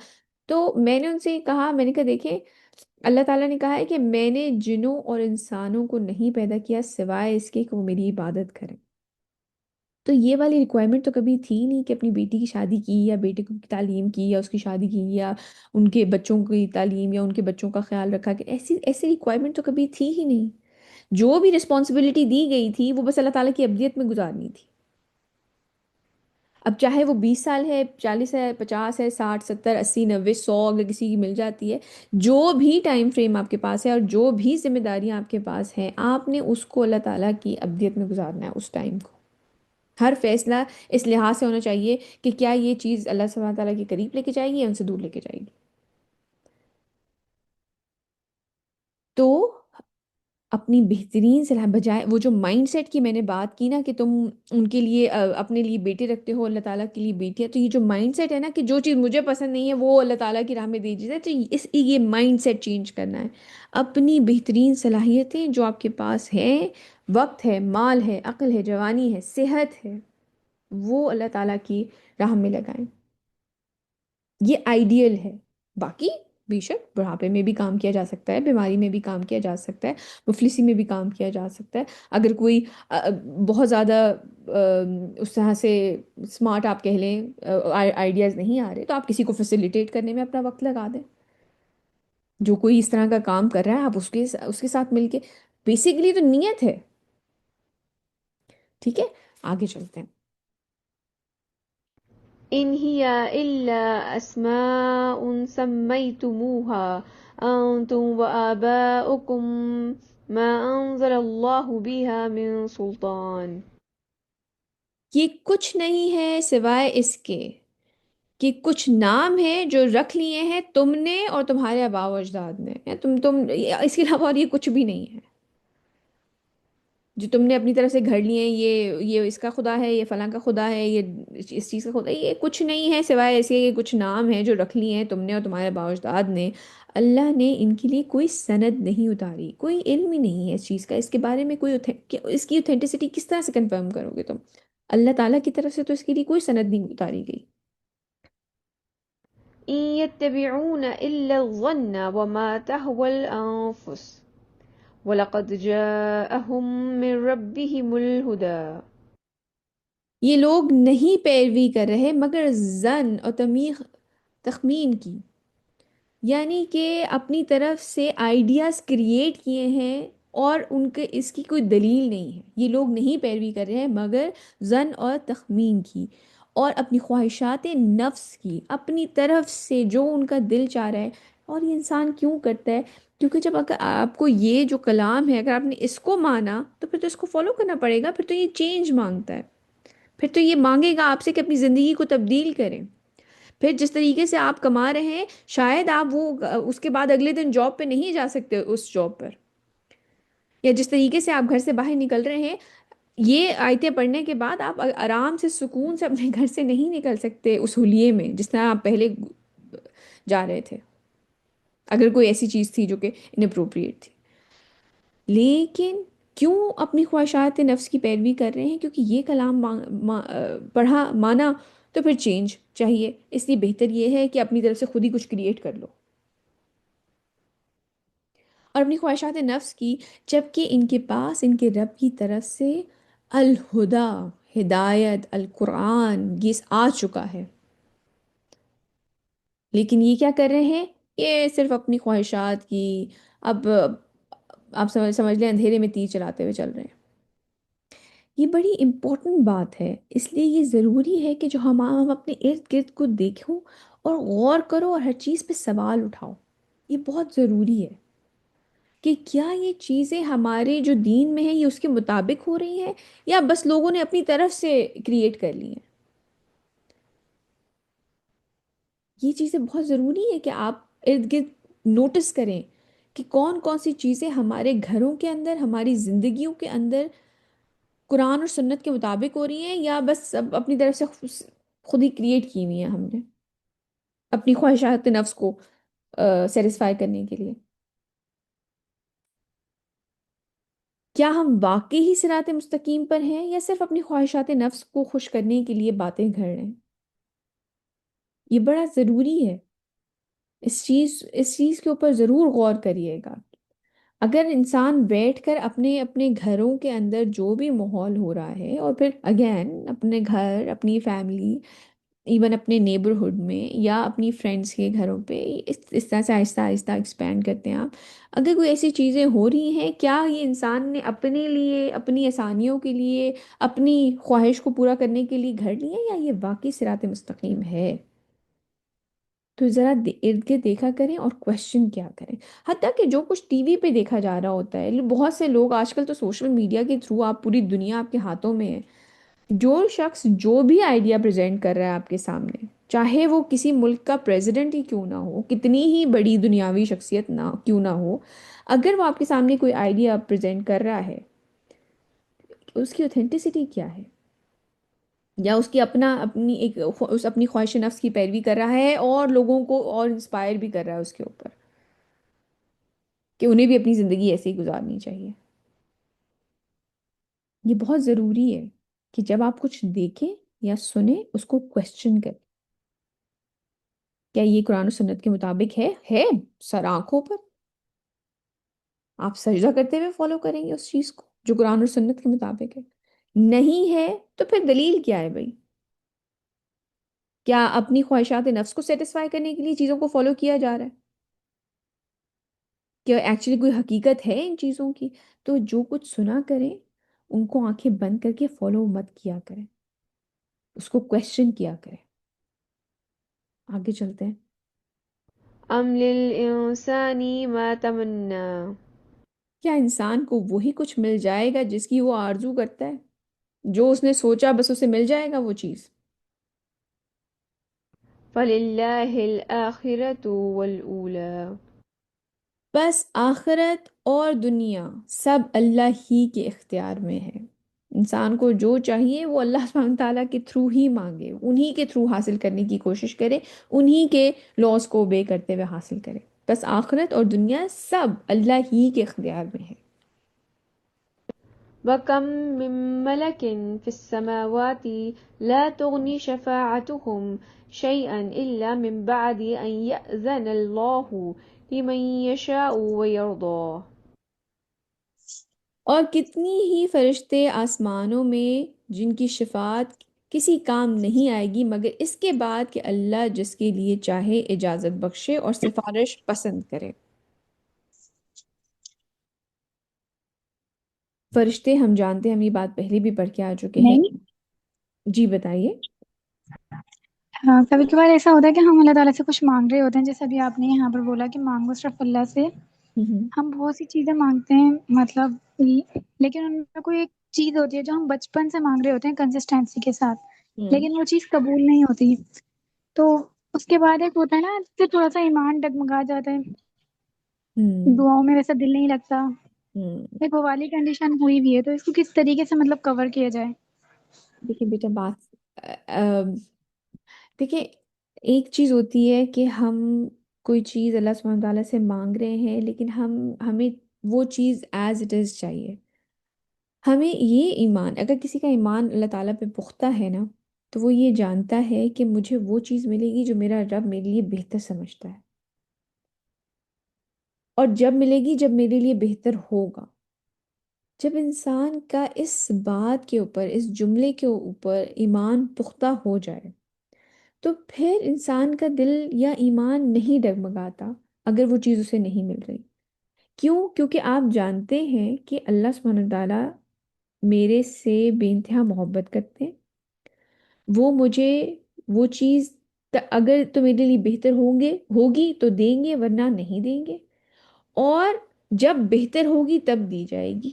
تو میں نے ان سے کہا، میں نے کہا دیکھیں، اللہ تعالیٰ نے کہا ہے کہ میں نے جنوں اور انسانوں کو نہیں پیدا کیا سوائے اس کے کہ وہ میری عبادت کریں. تو یہ والی ریکوائرمنٹ تو کبھی تھی نہیں کہ اپنی بیٹی کی شادی کی، یا بیٹے کی تعلیم کی، یا اس کی شادی کی، یا ان کے بچوں کی تعلیم، یا ان کے بچوں کا خیال رکھا، کہ ایسی ایسی ریکوائرمنٹ تو کبھی تھی ہی نہیں. جو بھی رسپانسبلٹی دی گئی تھی وہ بس اللہ تعالیٰ کی ابدیت میں گزارنی تھی. اب چاہے وہ 20 سال ہے، 40 ہے، 50 ہے، 60 70 80 90 100، اگر کسی کی مل جاتی ہے، جو بھی ٹائم فریم آپ کے پاس ہے اور جو بھی ذمہ داریاں آپ کے پاس ہیں، آپ نے اس کو اللہ تعالیٰ کی ابدیت میں گزارنا ہے. اس ٹائم کو ہر فیصلہ اس لحاظ سے ہونا چاہیے کہ کیا یہ چیز اللہ سبحانہ تعالیٰ کے قریب لے کے جائے گی یا ان سے دور لے کے جائے گی. تو اپنی بہترین صلاح بجائے وہ جو مائنڈ سیٹ کی میں نے بات کی نا، کہ تم ان کے لیے اپنے لیے بیٹے رکھتے ہو، اللہ تعالیٰ کے لیے بیٹی ہے، تو یہ جو مائنڈ سیٹ ہے نا کہ جو چیز مجھے پسند نہیں ہے وہ اللہ تعالیٰ کی راہ میں دے دیجیے، تو یہ مائنڈ سیٹ چینج کرنا ہے. اپنی بہترین صلاحیتیں جو آپ کے پاس ہیں، وقت ہے، مال ہے، عقل ہے، جوانی ہے، صحت ہے، وہ اللہ تعالیٰ کی راہ میں لگائیں. یہ آئیڈیل ہے. باقی بے شک بڑھاپے میں بھی کام کیا جا سکتا ہے، بیماری میں بھی کام کیا جا سکتا ہے، مفلسی میں بھی کام کیا جا سکتا ہے. اگر کوئی بہت زیادہ اس طرح سے اسمارٹ آپ کہہ لیں آئیڈیاز نہیں آ رہے، تو آپ کسی کو فیسیلیٹیٹ کرنے میں اپنا وقت لگا دیں. جو کوئی اس طرح کا کام کر رہا ہے آپ اس کے ساتھ مل کے، بیسیکلی تو نیت ہے. ٹھیک ہے، آگے چلتے ہیں. إن هي إلا أسماء سميتموها أنتم وآباؤكم ما أنزل الله بها من سلطان. یہ کچھ نہیں ہے سوائے اس کے کہ کچھ نام ہیں جو رکھ لیے ہیں تم نے اور تمہارے آباء و اجداد نے. تم اس کے علاوہ اور یہ کچھ بھی نہیں ہے. جو تم نے اپنی طرف سے گھڑ لیے ہیں، یہ اس کا خدا ہے، یہ فلاں کا خدا ہے، یہ اس چیز کا خدا ہے، یہ کچھ نہیں ہے سوائے ایسے کہ کچھ نام ہیں جو رکھ لیے ہیں تم نے اور تمہارے باپ اجداد نے۔ اللہ نے ان کے لیے کوئی سند نہیں اتاری، کوئی علم ہی نہیں ہے اس چیز کا، اس کے بارے میں کوئی اس کی اوتھینٹسٹی کس طرح سے کنفرم کرو گے تم؟ اللہ تعالیٰ کی طرف سے تو اس کے لیے کوئی سند نہیں اتاری گئی۔ إن يتبعون إلا الظن وما تهوى الأنفس ولقد جاءهم من ربهم الهدى۔ یہ لوگ نہیں پیروی کر رہے مگر زن اور تخمین کی، یعنی کہ اپنی طرف سے آئیڈیاز کریٹ کیے ہیں اور ان کے اس کی کوئی دلیل نہیں ہے۔ یہ لوگ نہیں پیروی کر رہے ہیں مگر زن اور تخمین کی، اور اپنی خواہشات نفس کی، اپنی طرف سے جو ان کا دل چاہ رہا ہے۔ اور یہ انسان کیوں کرتا ہے؟ کیونکہ جب اگر آپ کو یہ جو کلام ہے اگر آپ نے اس کو مانا تو پھر تو اس کو فالو کرنا پڑے گا، پھر تو یہ چینج مانگتا ہے، پھر تو یہ مانگے گا آپ سے کہ اپنی زندگی کو تبدیل کریں۔ پھر جس طریقے سے آپ کما رہے ہیں شاید آپ وہ اس کے بعد اگلے دن جاب پہ نہیں جا سکتے اس جاب پر، یا جس طریقے سے آپ گھر سے باہر نکل رہے ہیں یہ آیتیں پڑھنے کے بعد آپ آرام سے سکون سے اپنے گھر سے نہیں نکل سکتے اس حلیے میں جس طرح آپ پہلے جا رہے تھے، اگر کوئی ایسی چیز تھی جو کہ انپروپریٹ تھی۔ لیکن کیوں اپنی خواہشات نفس کی پیروی کر رہے ہیں؟ کیونکہ یہ کلام پڑھا مانا تو پھر چینج چاہیے، اس لیے بہتر یہ ہے کہ اپنی طرف سے خود ہی کچھ کریٹ کر لو اور اپنی خواہشات نفس کی، جبکہ ان کے پاس ان کے رب کی طرف سے الہدا، ہدایت، القرآن یہ آ چکا ہے۔ لیکن یہ کیا کر رہے ہیں؟ یہ صرف اپنی خواہشات کی، اب آپ سمجھ لیں اندھیرے میں تیر چلاتے ہوئے چل رہے ہیں۔ یہ بڑی امپورٹنٹ بات ہے، اس لیے یہ ضروری ہے کہ جو ہم اپنے ارد گرد کو دیکھو اور غور کرو اور ہر چیز پہ سوال اٹھاؤ۔ یہ بہت ضروری ہے کہ کیا یہ چیزیں ہمارے جو دین میں ہیں یہ اس کے مطابق ہو رہی ہیں یا بس لوگوں نے اپنی طرف سے کریٹ کر لی ہیں۔ یہ چیزیں بہت ضروری ہے کہ آپ ارد گرد نوٹس کریں کہ کون کون سی چیزیں ہمارے گھروں کے اندر، ہماری زندگیوں کے اندر قرآن اور سنت کے مطابق ہو رہی ہیں یا بس سب اپنی طرف سے خود ہی کریٹ کی ہوئی ہیں ہم نے اپنی خواہشات نفس کو سیٹسفائی کرنے کے لیے۔ کیا ہم واقعی ہی صراط مستقیم پر ہیں یا صرف اپنی خواہشات نفس کو خوش کرنے کے لیے باتیں گھڑ رہے ہیں؟ یہ بڑا ضروری ہے، اس چیز کے اوپر ضرور غور کریے گا۔ اگر انسان بیٹھ کر اپنے اپنے گھروں کے اندر جو بھی ماحول ہو رہا ہے، اور پھر اگین اپنے گھر، اپنی فیملی، ایون اپنے نیبرہڈ میں یا اپنی فرینڈس کے گھروں پہ اس طرح سے آہستہ آہستہ ایکسپینڈ کرتے ہیں آپ، اگر کوئی ایسی چیزیں ہو رہی ہیں کیا یہ انسان نے اپنے لیے، اپنی آسانیوں کے لیے، اپنی خواہش کو پورا کرنے کے لیے گھڑ لی ہے یا یہ واقعی صراط مستقیم ہے؟ تو ذرا ارد گرد دیکھا کریں اور کوشچن کیا کریں۔ حتیٰ کہ جو کچھ ٹی وی پہ دیکھا جا رہا ہوتا ہے، بہت سے لوگ آج کل تو سوشل میڈیا کے تھرو آپ پوری دنیا آپ کے ہاتھوں میں ہے، جو شخص جو بھی آئیڈیا پریزنٹ کر رہا ہے آپ کے سامنے، چاہے وہ کسی ملک کا پریزیڈنٹ ہی کیوں نہ ہو، کتنی ہی بڑی دنیاوی شخصیت نہ کیوں نہ ہو، اگر وہ آپ کے سامنے کوئی آئیڈیا پریزنٹ کر رہا ہے، اس کی اوتھینٹسٹی کیا ہے؟ یا اس کی اپنی اس اپنی خواہش نفس کی پیروی کر رہا ہے اور لوگوں کو اور انسپائر بھی کر رہا ہے اس کے اوپر کہ انہیں بھی اپنی زندگی ایسے ہی گزارنی چاہیے۔ یہ بہت ضروری ہے کہ جب آپ کچھ دیکھیں یا سنیں اس کو کوشچن کریں، کیا یہ قرآن و سنت کے مطابق ہے سر آنکھوں پر؟ آپ سجدہ کرتے ہوئے فالو کریں گے اس چیز کو جو قرآن اور سنت کے مطابق ہے؟ نہیں ہے تو پھر دلیل کیا ہے بھائی؟ کیا اپنی خواہشات نفس کو سیٹسفائی کرنے کے لیے چیزوں کو فالو کیا جا رہا ہے؟ کہ ایکچولی کوئی حقیقت ہے ان چیزوں کی؟ تو جو کچھ سنا کریں ان کو آنکھیں بند کر کے فالو مت کیا کریں، اس کو کوشچن کیا کریں۔ آگے چلتے ہیں۔ أم للإنسان ما تمنى کیا انسان کو وہی کچھ مل جائے گا جس کی وہ آرزو کرتا ہے؟ جو اس نے سوچا بس اسے مل جائے گا وہ چیز؟ فلله الآخرة والأولى۔ بس آخرت اور دنیا سب اللہ ہی کے اختیار میں ہے۔ انسان کو جو چاہیے وہ اللہ سبحانہ تعالیٰ کے تھرو ہی مانگے، انہی کے تھرو حاصل کرنے کی کوشش کرے، انہی کے لاس کو obey کرتے ہوئے حاصل کرے۔ بس آخرت اور دنیا سب اللہ ہی کے اختیار میں ہے۔ وكم من ملك في السماوات لا تغني شفاعتهم شيئا إلا من بعد أن يأذن الله لمن يشاء ويرضى۔ اور کتنی ہی فرشتے آسمانوں میں جن کی شفاعت کسی کام نہیں آئے گی مگر اس کے بعد کہ اللہ جس کے لیے چاہے اجازت بخشے اور سفارش پسند کرے۔ فرشتے ہم جانتے ہیں، ہم یہ بات پہلے بھی پڑھ کے آ چکے ہیں۔ نہیں، جی بتائیے۔ ہاں کبھی کبھار ایسا ہوتا ہے کہ ہم اللہ تعالیٰ سے کچھ مانگ رہے ہوتے ہیں، جیسے ابھی آپ نے یہاں پر بولا کہ مانگو صرف اللہ سے۔ ہوں ہم بہت سی چیزیں مانگتے ہیں، مطلب لیکن ان میں کوئی ایک چیز ہوتی ہے جو ہم بچپن سے مانگ رہے ہوتے ہیں کنسسٹینسی کے ساتھ، ہوں لیکن وہ چیز قبول نہیں ہوتی، تو اس کے بعد ایک ہوتا ہے نا، پھر تھوڑا سا ایمان ڈگمگا جاتا ہے، ہوں دعاؤں میں ویسا دل نہیں لگتا، ہوں ایک وہ والی کنڈیشن ہوئی بھی ہے، تو اس کو کس طریقے سے مطلب کور کیا جائے؟ دیکھیں بیٹا دیکھیں، ایک چیز ہوتی ہے کہ ہم کوئی چیز اللہ سبحانہ تعالیٰ سے مانگ رہے ہیں لیکن ہمیں وہ چیز ایز اٹ از چاہیے۔ ہمیں یہ ایمان، اگر کسی کا ایمان اللہ تعالیٰ پہ پختہ ہے نا، تو وہ یہ جانتا ہے کہ مجھے وہ چیز ملے گی جو میرا رب میرے لیے بہتر سمجھتا ہے، اور جب ملے گی جب میرے لیے بہتر ہوگا۔ جب انسان کا اس بات کے اوپر، اس جملے کے اوپر ایمان پختہ ہو جائے تو پھر انسان کا دل یا ایمان نہیں ڈگمگاتا اگر وہ چیز اسے نہیں مل رہی۔ کیوں؟ کیونکہ آپ جانتے ہیں کہ اللہ سبحانہ تعالیٰ میرے سے بے انتہا محبت کرتے ہیں، وہ مجھے وہ چیز اگر تو میرے لیے بہتر ہوگی تو دیں گے، ورنہ نہیں دیں گے، اور جب بہتر ہوگی تب دی جائے گی۔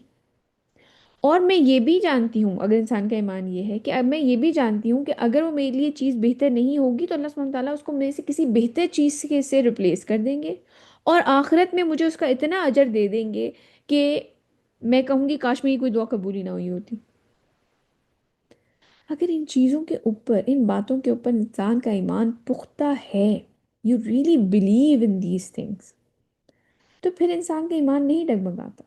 اور میں یہ بھی جانتی ہوں، اگر انسان کا ایمان یہ ہے کہ اب میں یہ بھی جانتی ہوں کہ اگر وہ میرے لیے چیز بہتر نہیں ہوگی تو اللہ سبحانہ تعالیٰ اس کو میرے سے کسی بہتر چیز سے ریپلیس کر دیں گے، اور آخرت میں مجھے اس کا اتنا اجر دے دیں گے کہ میں کہوں گی کاش میری کوئی دعا قبول ہی نہ ہوئی ہوتی۔ اگر ان چیزوں کے اوپر، ان باتوں کے اوپر انسان کا ایمان پختہ ہے، you really believe in these things, تو پھر انسان کا ایمان نہیں ڈگمگاتا۔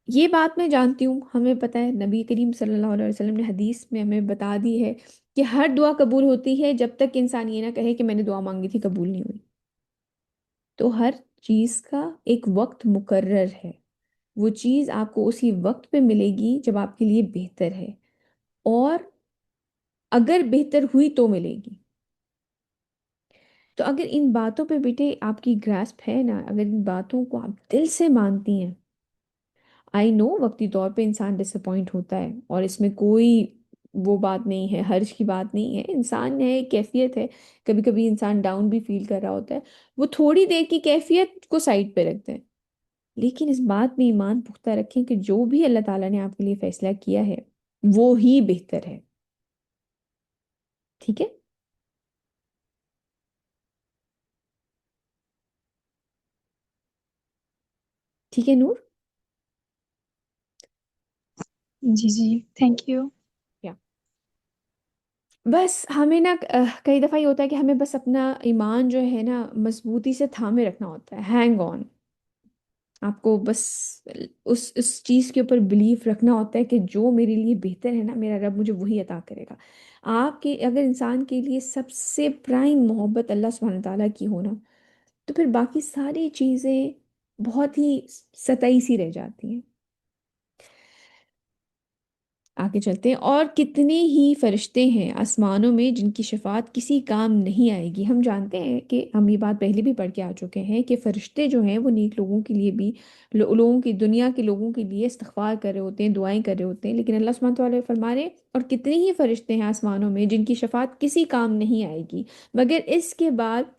یہ بات میں جانتی ہوں، ہمیں پتہ ہے نبی کریم صلی اللہ علیہ وسلم نے حدیث میں ہمیں بتا دی ہے کہ ہر دعا قبول ہوتی ہے جب تک انسان یہ نہ کہے کہ میں نے دعا مانگی تھی قبول نہیں ہوئی۔ تو ہر چیز کا ایک وقت مقرر ہے، وہ چیز آپ کو اسی وقت پہ ملے گی جب آپ کے لیے بہتر ہے، اور اگر بہتر ہوئی تو ملے گی۔ تو اگر ان باتوں پہ بیٹے آپ کی گراسپ ہے نا، اگر ان باتوں کو آپ دل سے مانتی ہیں، آئی نو وقتی طور پہ انسان ڈس اپوائنٹ ہوتا ہے، اور اس میں کوئی وہ بات نہیں ہے، حرج کی بات نہیں ہے، انسان ہے، کیفیت ہے، کبھی کبھی انسان ڈاؤن بھی فیل کر رہا ہوتا ہے، وہ تھوڑی دیر کی کیفیت کو سائڈ پہ رکھتے ہیں، لیکن اس بات میں ایمان پختہ رکھیں کہ جو بھی اللہ تعالیٰ نے آپ کے لیے فیصلہ کیا ہے وہ ہی بہتر ہے۔ ٹھیک ہے؟ ٹھیک ہے نور؟ جی جی، تھینک یو۔ یا بس ہمیں نا کئی دفعہ یہ ہوتا ہے کہ ہمیں بس اپنا ایمان جو ہے نا مضبوطی سے تھامے رکھنا ہوتا ہے، ہینگ آن۔ آپ کو بس اس چیز کے اوپر بلیف رکھنا ہوتا ہے کہ جو میرے لیے بہتر ہے نا، میرا رب مجھے وہی عطا کرے گا۔ آپ کے اگر انسان کے لیے سب سے پرائم محبت اللہ سبحانہ تعالیٰ کی ہونا، تو پھر باقی ساری چیزیں بہت ہی سطحی سی رہ جاتی ہیں۔ آگے چلتے ہیں، اور کتنے ہی فرشتے ہیں آسمانوں میں جن کی شفاعت کسی کام نہیں آئے گی۔ ہم جانتے ہیں کہ ہم یہ بات پہلے بھی پڑھ کے آ چکے ہیں کہ فرشتے جو ہیں وہ نیک لوگوں کے لیے بھی، لوگوں کی دنیا کے لوگوں کے لیے استغفار کر رہے ہوتے ہیں، دعائیں کر رہے ہوتے ہیں، لیکن اللہ سبحانہ تعالیٰ فرما رہے ہیں اور کتنے ہی فرشتے ہیں آسمانوں میں جن کی شفاعت کسی کام نہیں آئے گی مگر اس کے بعد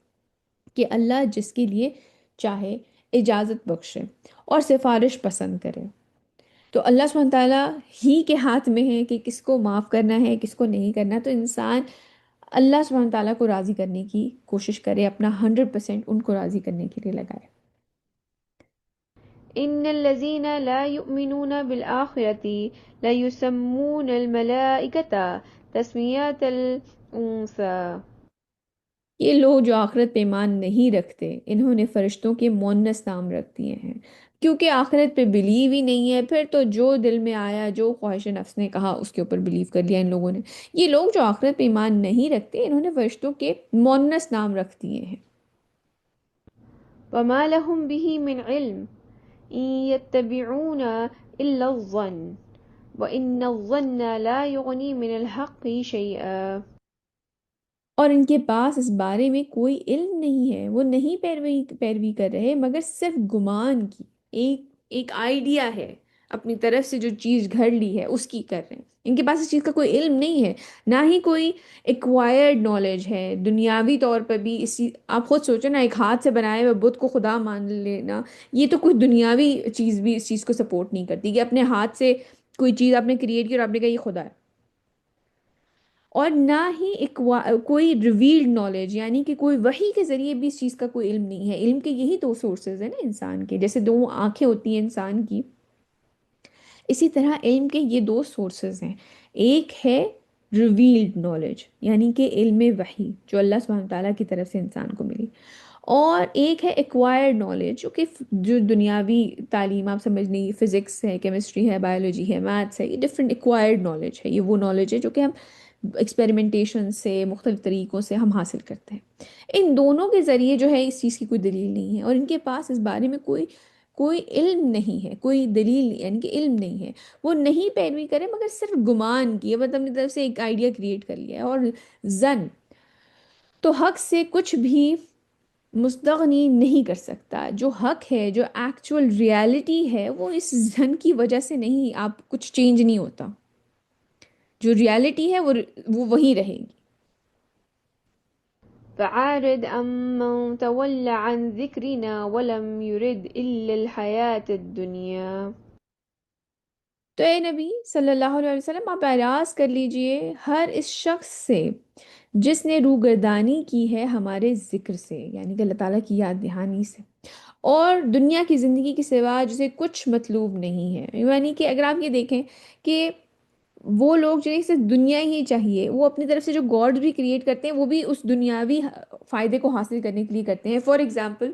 کہ اللہ جس کے لیے چاہے اجازت بخشے اور سفارش پسند کرے۔ تو اللہ سبحانہ تعالیٰ ہی کے ہاتھ میں ہے کہ کس کو معاف کرنا ہے کس کو نہیں کرنا، تو انسان اللہ سبحانہ تعالیٰ کو راضی کرنے کی کوشش کرے، اپنا 100% ان کو راضی کرنے کے لیے لگائے۔ إن الذين لا يؤمنون بالآخرة لا يسمون الملائكة تسمية الأنثى. یہ لوگ جو آخرت پہ ایمان نہیں رکھتے انہوں نے فرشتوں کے مونس نام رکھ دیے ہیں، کیونکہ آخرت پہ بلیو ہی نہیں ہے، پھر تو جو دل میں آیا، جو خواہش نفس نے کہا اس کے اوپر بلیو کر لیا ان لوگوں نے۔ یہ لوگ جو آخرت پہ ایمان نہیں رکھتے انہوں نے فرشتوں کے مونس نام رکھ دیے ہیں۔ وما لهم به من علم إن يتبعون إلا الظن وإن الظن لا يغني من الحق شيئا۔ اور ان کے پاس اس بارے میں کوئی علم نہیں ہے، وہ نہیں پیروی کر رہے مگر صرف گمان کی، ایک ایک آئیڈیا ہے، اپنی طرف سے جو چیز گھڑ لی ہے اس کی کر رہے ہیں۔ ان کے پاس اس چیز کا کوئی علم نہیں ہے، نہ ہی کوئی ایکوائرڈ نالج ہے دنیاوی طور پر بھی۔ آپ خود سوچیں نا، ایک ہاتھ سے بنائے ہوئے بت کو خدا مان لینا، یہ تو کوئی دنیاوی چیز بھی اس چیز کو سپورٹ نہیں کرتی کہ اپنے ہاتھ سے کوئی چیز آپ نے کریٹ کی اور آپ نے کہا یہ خدا ہے۔ اور نہ ہی کوئی ریویلڈ نالج، یعنی کہ کوئی وحی کے ذریعے بھی اس چیز کا کوئی علم نہیں ہے۔ علم کے یہی دو سورسز ہیں نا انسان کے، جیسے دو آنکھیں ہوتی ہیں انسان کی، اسی طرح علم کے یہ دو سورسز ہیں۔ ایک ہے ریویلڈ نالج، یعنی کہ علم وحی جو اللہ سبحانہ تعالیٰ کی طرف سے انسان کو ملی، اور ایک ہے ایکوائرڈ نالج جو دنیاوی تعلیم آپ سمجھ لیجیے، فزکس ہے، کیمسٹری ہے، بایولوجی ہے، میتھس ہے، یہ ڈفرینٹ ایکوائرڈ نالج ہے۔ یہ وہ نالج ہے جو کہ ہم ایکسپیریمنٹیشن سے، مختلف طریقوں سے ہم حاصل کرتے ہیں۔ ان دونوں کے ذریعے جو ہے اس چیز کی کوئی دلیل نہیں ہے، اور ان کے پاس اس بارے میں کوئی علم نہیں ہے، کوئی دلیل یعنی کہ علم نہیں ہے۔ وہ نہیں پیروی کرے مگر صرف گمان کی، مطلب اپنی طرف سے ایک آئیڈیا کریٹ کر لیا ہے۔ اور زن تو حق سے کچھ بھی مستغنی نہیں کر سکتا۔ جو حق ہے، جو ایکچول ریالٹی ہے، وہ اس زن کی وجہ سے نہیں، آپ کچھ چینج نہیں ہوتا۔ جو ریالٹی ہے وہ وہی رہے گی۔ فعارض عمن تولى عن ذكرنا ولم يرد إلا الحياة الدنيا۔ تو اے نبی صلی اللہ علیہ وسلم، آپ اعراض کر لیجئے ہر اس شخص سے جس نے روگردانی کی ہے ہمارے ذکر سے، یعنی کہ اللہ تعالیٰ کی یاد دہانی سے، اور دنیا کی زندگی کے سوا جسے کچھ مطلوب نہیں ہے۔ یعنی کہ اگر آپ یہ دیکھیں کہ وہ لوگ جنہیں صرف دنیا ہی چاہیے، وہ اپنی طرف سے جو گاڈ بھی کریٹ کرتے ہیں وہ بھی اس دنیاوی فائدے کو حاصل کرنے کے لیے کرتے ہیں۔ فار ایگزامپل،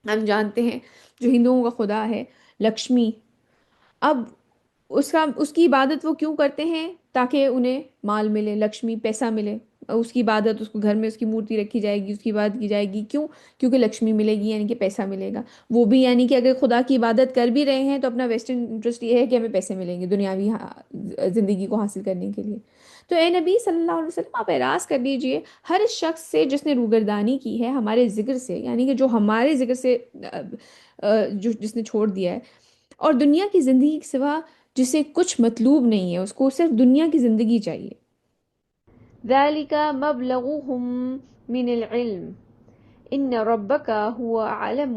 ہم جانتے ہیں جو ہندوؤں کا خدا ہے لکشمی، اب اس کی عبادت وہ کیوں کرتے ہیں؟ تاکہ انہیں مال ملے، لکشمی پیسہ ملے، اس کی عبادت، اس کو گھر میں اس کی مورتی رکھی جائے گی، اس کی عبادت کی جائے گی، کیوں؟ کیونکہ لکشمی ملے گی، یعنی کہ پیسہ ملے گا۔ وہ بھی یعنی کہ اگر خدا کی عبادت کر بھی رہے ہیں تو اپنا ویسٹرن انٹرسٹ یہ ہے کہ ہمیں پیسے ملیں گے دنیاوی زندگی کو حاصل کرنے کے لیے۔ تو اے نبی صلی اللہ علیہ وسلم، آپ اعراض کر لیجئے ہر اس شخص سے جس نے روگردانی کی ہے ہمارے ذکر سے، یعنی کہ جو ہمارے ذکر سے جس نے چھوڑ دیا ہے، اور دنیا کی زندگی کے سوا جسے کچھ مطلوب نہیں ہے، اس کو صرف دنیا کی زندگی چاہیے۔ ذلك مبلغهم من العلم إن ربك هو أعلم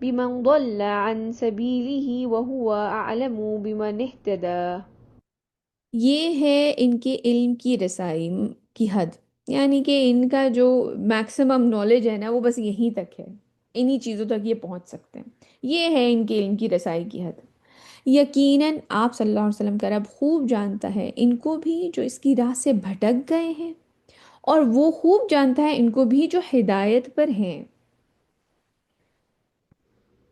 بمن ضل عن سبيله وهو أعلم بمن اهتدى۔ یہ ہے ان کے علم کی رسائی کی حد، یعنی کہ ان کا جو میکسیمم نالج ہے نا وہ بس یہیں تک ہے، انہی چیزوں تک یہ پہنچ سکتے ہیں۔ یہ ہے ان کے علم کی رسائی کی حد۔ یقیناً آپ صلی اللہ علیہ وسلم کا رب خوب جانتا ہے ان کو بھی جو اس کی راہ سے بھٹک گئے ہیں، اور وہ خوب جانتا ہے ان کو بھی جو ہدایت پر ہیں۔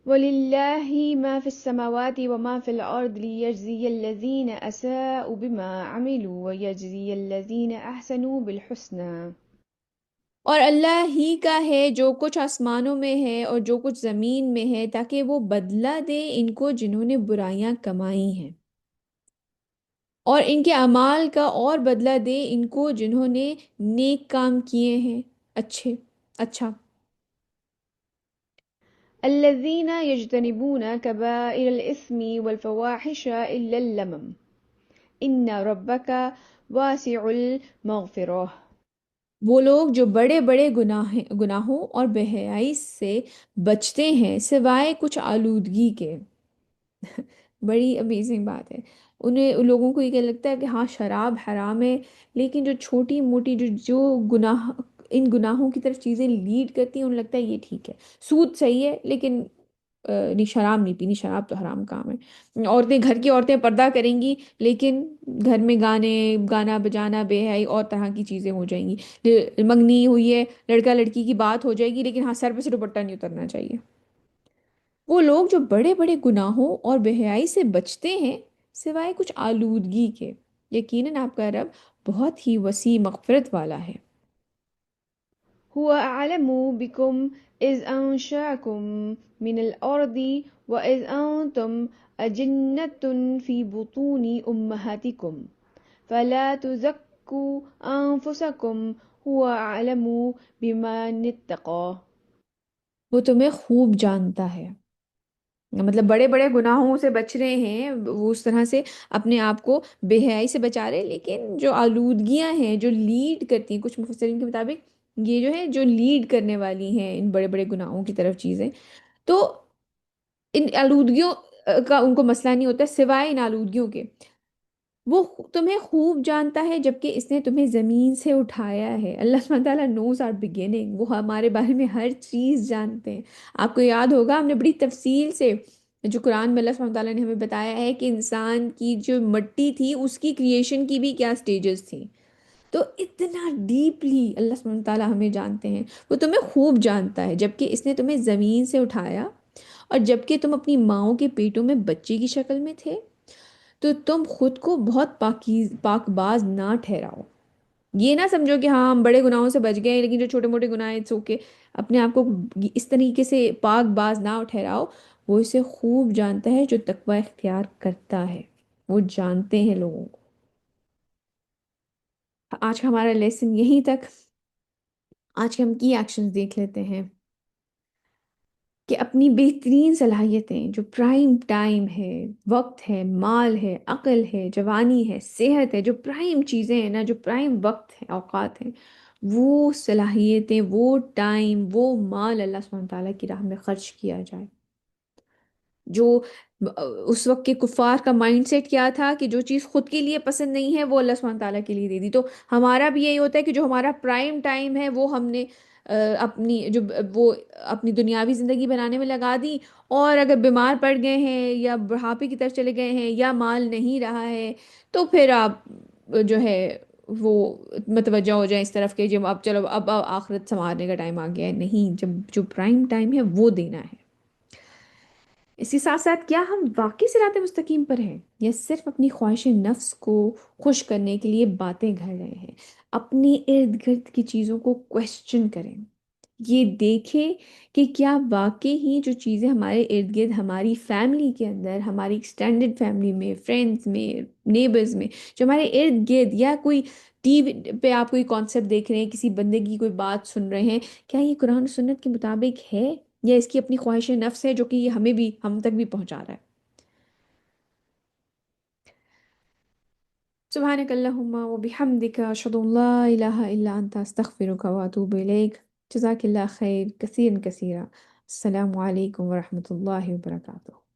ولله ما في السماوات وما في الأرض ليجزي الذين أساءوا بما عملوا ويجزي الذين أحسنوا بالحسنى۔ اور اللہ ہی کا ہے جو کچھ آسمانوں میں ہے اور جو کچھ زمین میں ہے، تاکہ وہ بدلہ دے ان کو جنہوں نے برائیاں کمائی ہیں، اور ان کے اعمال کا اور بدلہ دے ان کو جنہوں نے نیک کام کیے ہیں، اچھا۔ الذين يجتنبون كبائر الإثم والفواحش إلا اللمم إن ربك واسع المغفرة۔ وہ لوگ جو بڑے بڑے گناہوں اور بے حیائی سے بچتے ہیں سوائے کچھ آلودگی کے۔ بڑی امیزنگ بات ہے، ان لوگوں کو یہ کہ لگتا ہے کہ ہاں شراب حرام ہے، لیکن جو چھوٹی موٹی جو گناہ، ان گناہوں کی طرف چیزیں لیڈ کرتی ہیں، انہیں لگتا ہے یہ ٹھیک ہے، سود صحیح ہے لیکن نہیں شراب نہیں پینی، شراب تو حرام کام ہے. عورتیں، گھر کی عورتیں پردہ کریں گی لیکن گھر میں گانا بجانا، بے حیائی اور طرح کی چیزیں ہو جائیں گی. منگنی ہوئی ہے، لڑکا لڑکی کی بات ہو جائے گی لیکن ہاں سر پہ سے دوپٹہ نہیں اترنا چاہیے. وہ لوگ جو بڑے بڑے گناہوں اور بے حیائی سے بچتے ہیں سوائے کچھ آلودگی کے، یقیناً آپ کا رب بہت ہی وسیع مغفرت والا ہے. هو أعلم بكم إذ أنشأكم من الأرض وإذ أنتم أجنة في بطون أمهاتكم فلا تزكوا أنفسكم هو أعلم بمن اتقى. وہ تمہیں خوب جانتا ہے. مطلب بڑے بڑے گناہوں سے بچ رہے ہیں وہ، اس طرح سے اپنے آپ کو بے حیائی سے بچا رہے ہیں، لیکن جو آلودگیاں ہیں جو لیڈ کرتی ہیں، کچھ مفسرین کے مطابق یہ جو ہے جو لیڈ کرنے والی ہیں ان بڑے بڑے گناہوں کی طرف چیزیں، تو ان آلودگیوں کا ان کو مسئلہ نہیں ہوتا سوائے ان آلودگیوں کے. وہ تمہیں خوب جانتا ہے جبکہ اس نے تمہیں زمین سے اٹھایا ہے. اللہ سبحانہ تعالیٰ نوز آر بگننگ، وہ ہمارے بارے میں ہر چیز جانتے ہیں. آپ کو یاد ہوگا ہم نے بڑی تفصیل سے جو قرآن میں اللہ سبحانہ تعالیٰ نے ہمیں بتایا ہے کہ انسان کی جو مٹی تھی اس کی کریشن کی بھی کیا سٹیجز تھیں. تو اتنا ڈیپلی اللہ سبحانہ تعالیٰ ہمیں جانتے ہیں. وہ تمہیں خوب جانتا ہے جبکہ اس نے تمہیں زمین سے اٹھایا، اور جبکہ تم اپنی ماؤں کے پیٹوں میں بچے کی شکل میں تھے تو تم خود کو بہت پاک باز نہ ٹھہراؤ. یہ نہ سمجھو کہ ہاں ہم بڑے گناہوں سے بچ گئے ہیں لیکن جو چھوٹے موٹے گناہ ہیں سو کے اپنے آپ کو اس طریقے سے پاک باز نہ ٹھہراؤ. وہ اسے خوب جانتا ہے جو تقوی اختیار کرتا ہے. وہ جانتے ہیں لوگوں کو. آج کا ہمارا لیسن یہیں تک. آج کے ہم کی ایکشنز دیکھ لیتے ہیں کہ اپنی بہترین صلاحیتیں جو پرائم ٹائم ہے، وقت ہے، مال ہے، عقل ہے، جوانی ہے، صحت ہے، جو پرائم چیزیں ہیں نا، جو پرائم وقت ہے، اوقات ہیں، وہ صلاحیتیں، وہ ٹائم، وہ مال اللہ سبحانہ تعالیٰ کی راہ میں خرچ کیا جائے. جو اس وقت کے کفار کا مائنڈ سیٹ کیا تھا کہ جو چیز خود کے لیے پسند نہیں ہے وہ اللہ سبحانہ تعالیٰ کے لیے دے دی. تو ہمارا بھی یہی ہوتا ہے کہ جو ہمارا پرائم ٹائم ہے وہ ہم نے اپنی جو وہ اپنی دنیاوی زندگی بنانے میں لگا دی، اور اگر بیمار پڑ گئے ہیں یا بڑھاپے کی طرف چلے گئے ہیں یا مال نہیں رہا ہے تو پھر آپ جو ہے وہ متوجہ ہو جائیں اس طرف کہ جب اب چلو اب آخرت سنوارنے کا ٹائم آ گیا ہے. نہیں، جب جو پرائم ٹائم ہے وہ دینا ہے. اسی ساتھ ساتھ کیا ہم واقعی صراط مستقیم پر ہیں یا صرف اپنی خواہش نفس کو خوش کرنے کے لیے باتیں گھڑ رہے ہیں؟ اپنے ارد گرد کی چیزوں کو کویسچن کریں. یہ دیکھیں کہ کیا واقعی ہی جو چیزیں ہمارے ارد گرد، ہماری فیملی کے اندر، ہماری ایکسٹینڈڈ فیملی میں، فرینڈز میں، نیبرز میں، جو ہمارے ارد گرد، یا کوئی ٹی وی پہ آپ کوئی کانسیپٹ دیکھ رہے ہیں، کسی بندے کی کوئی بات سن رہے ہیں، کیا یہ قرآن و سنت کے مطابق ہے یا اس کی اپنی خواہش نفس ہے جو کہ یہ ہمیں بھی، ہم تک بھی پہنچا رہا ہے. سبحانک اللہم و بحمدک اشہد ان لا الہ الا انت استغفرک و اتوب الیک. جزاک اللہ خیر کثیر کثیرا. السلام علیکم ورحمۃ اللہ وبرکاتہ.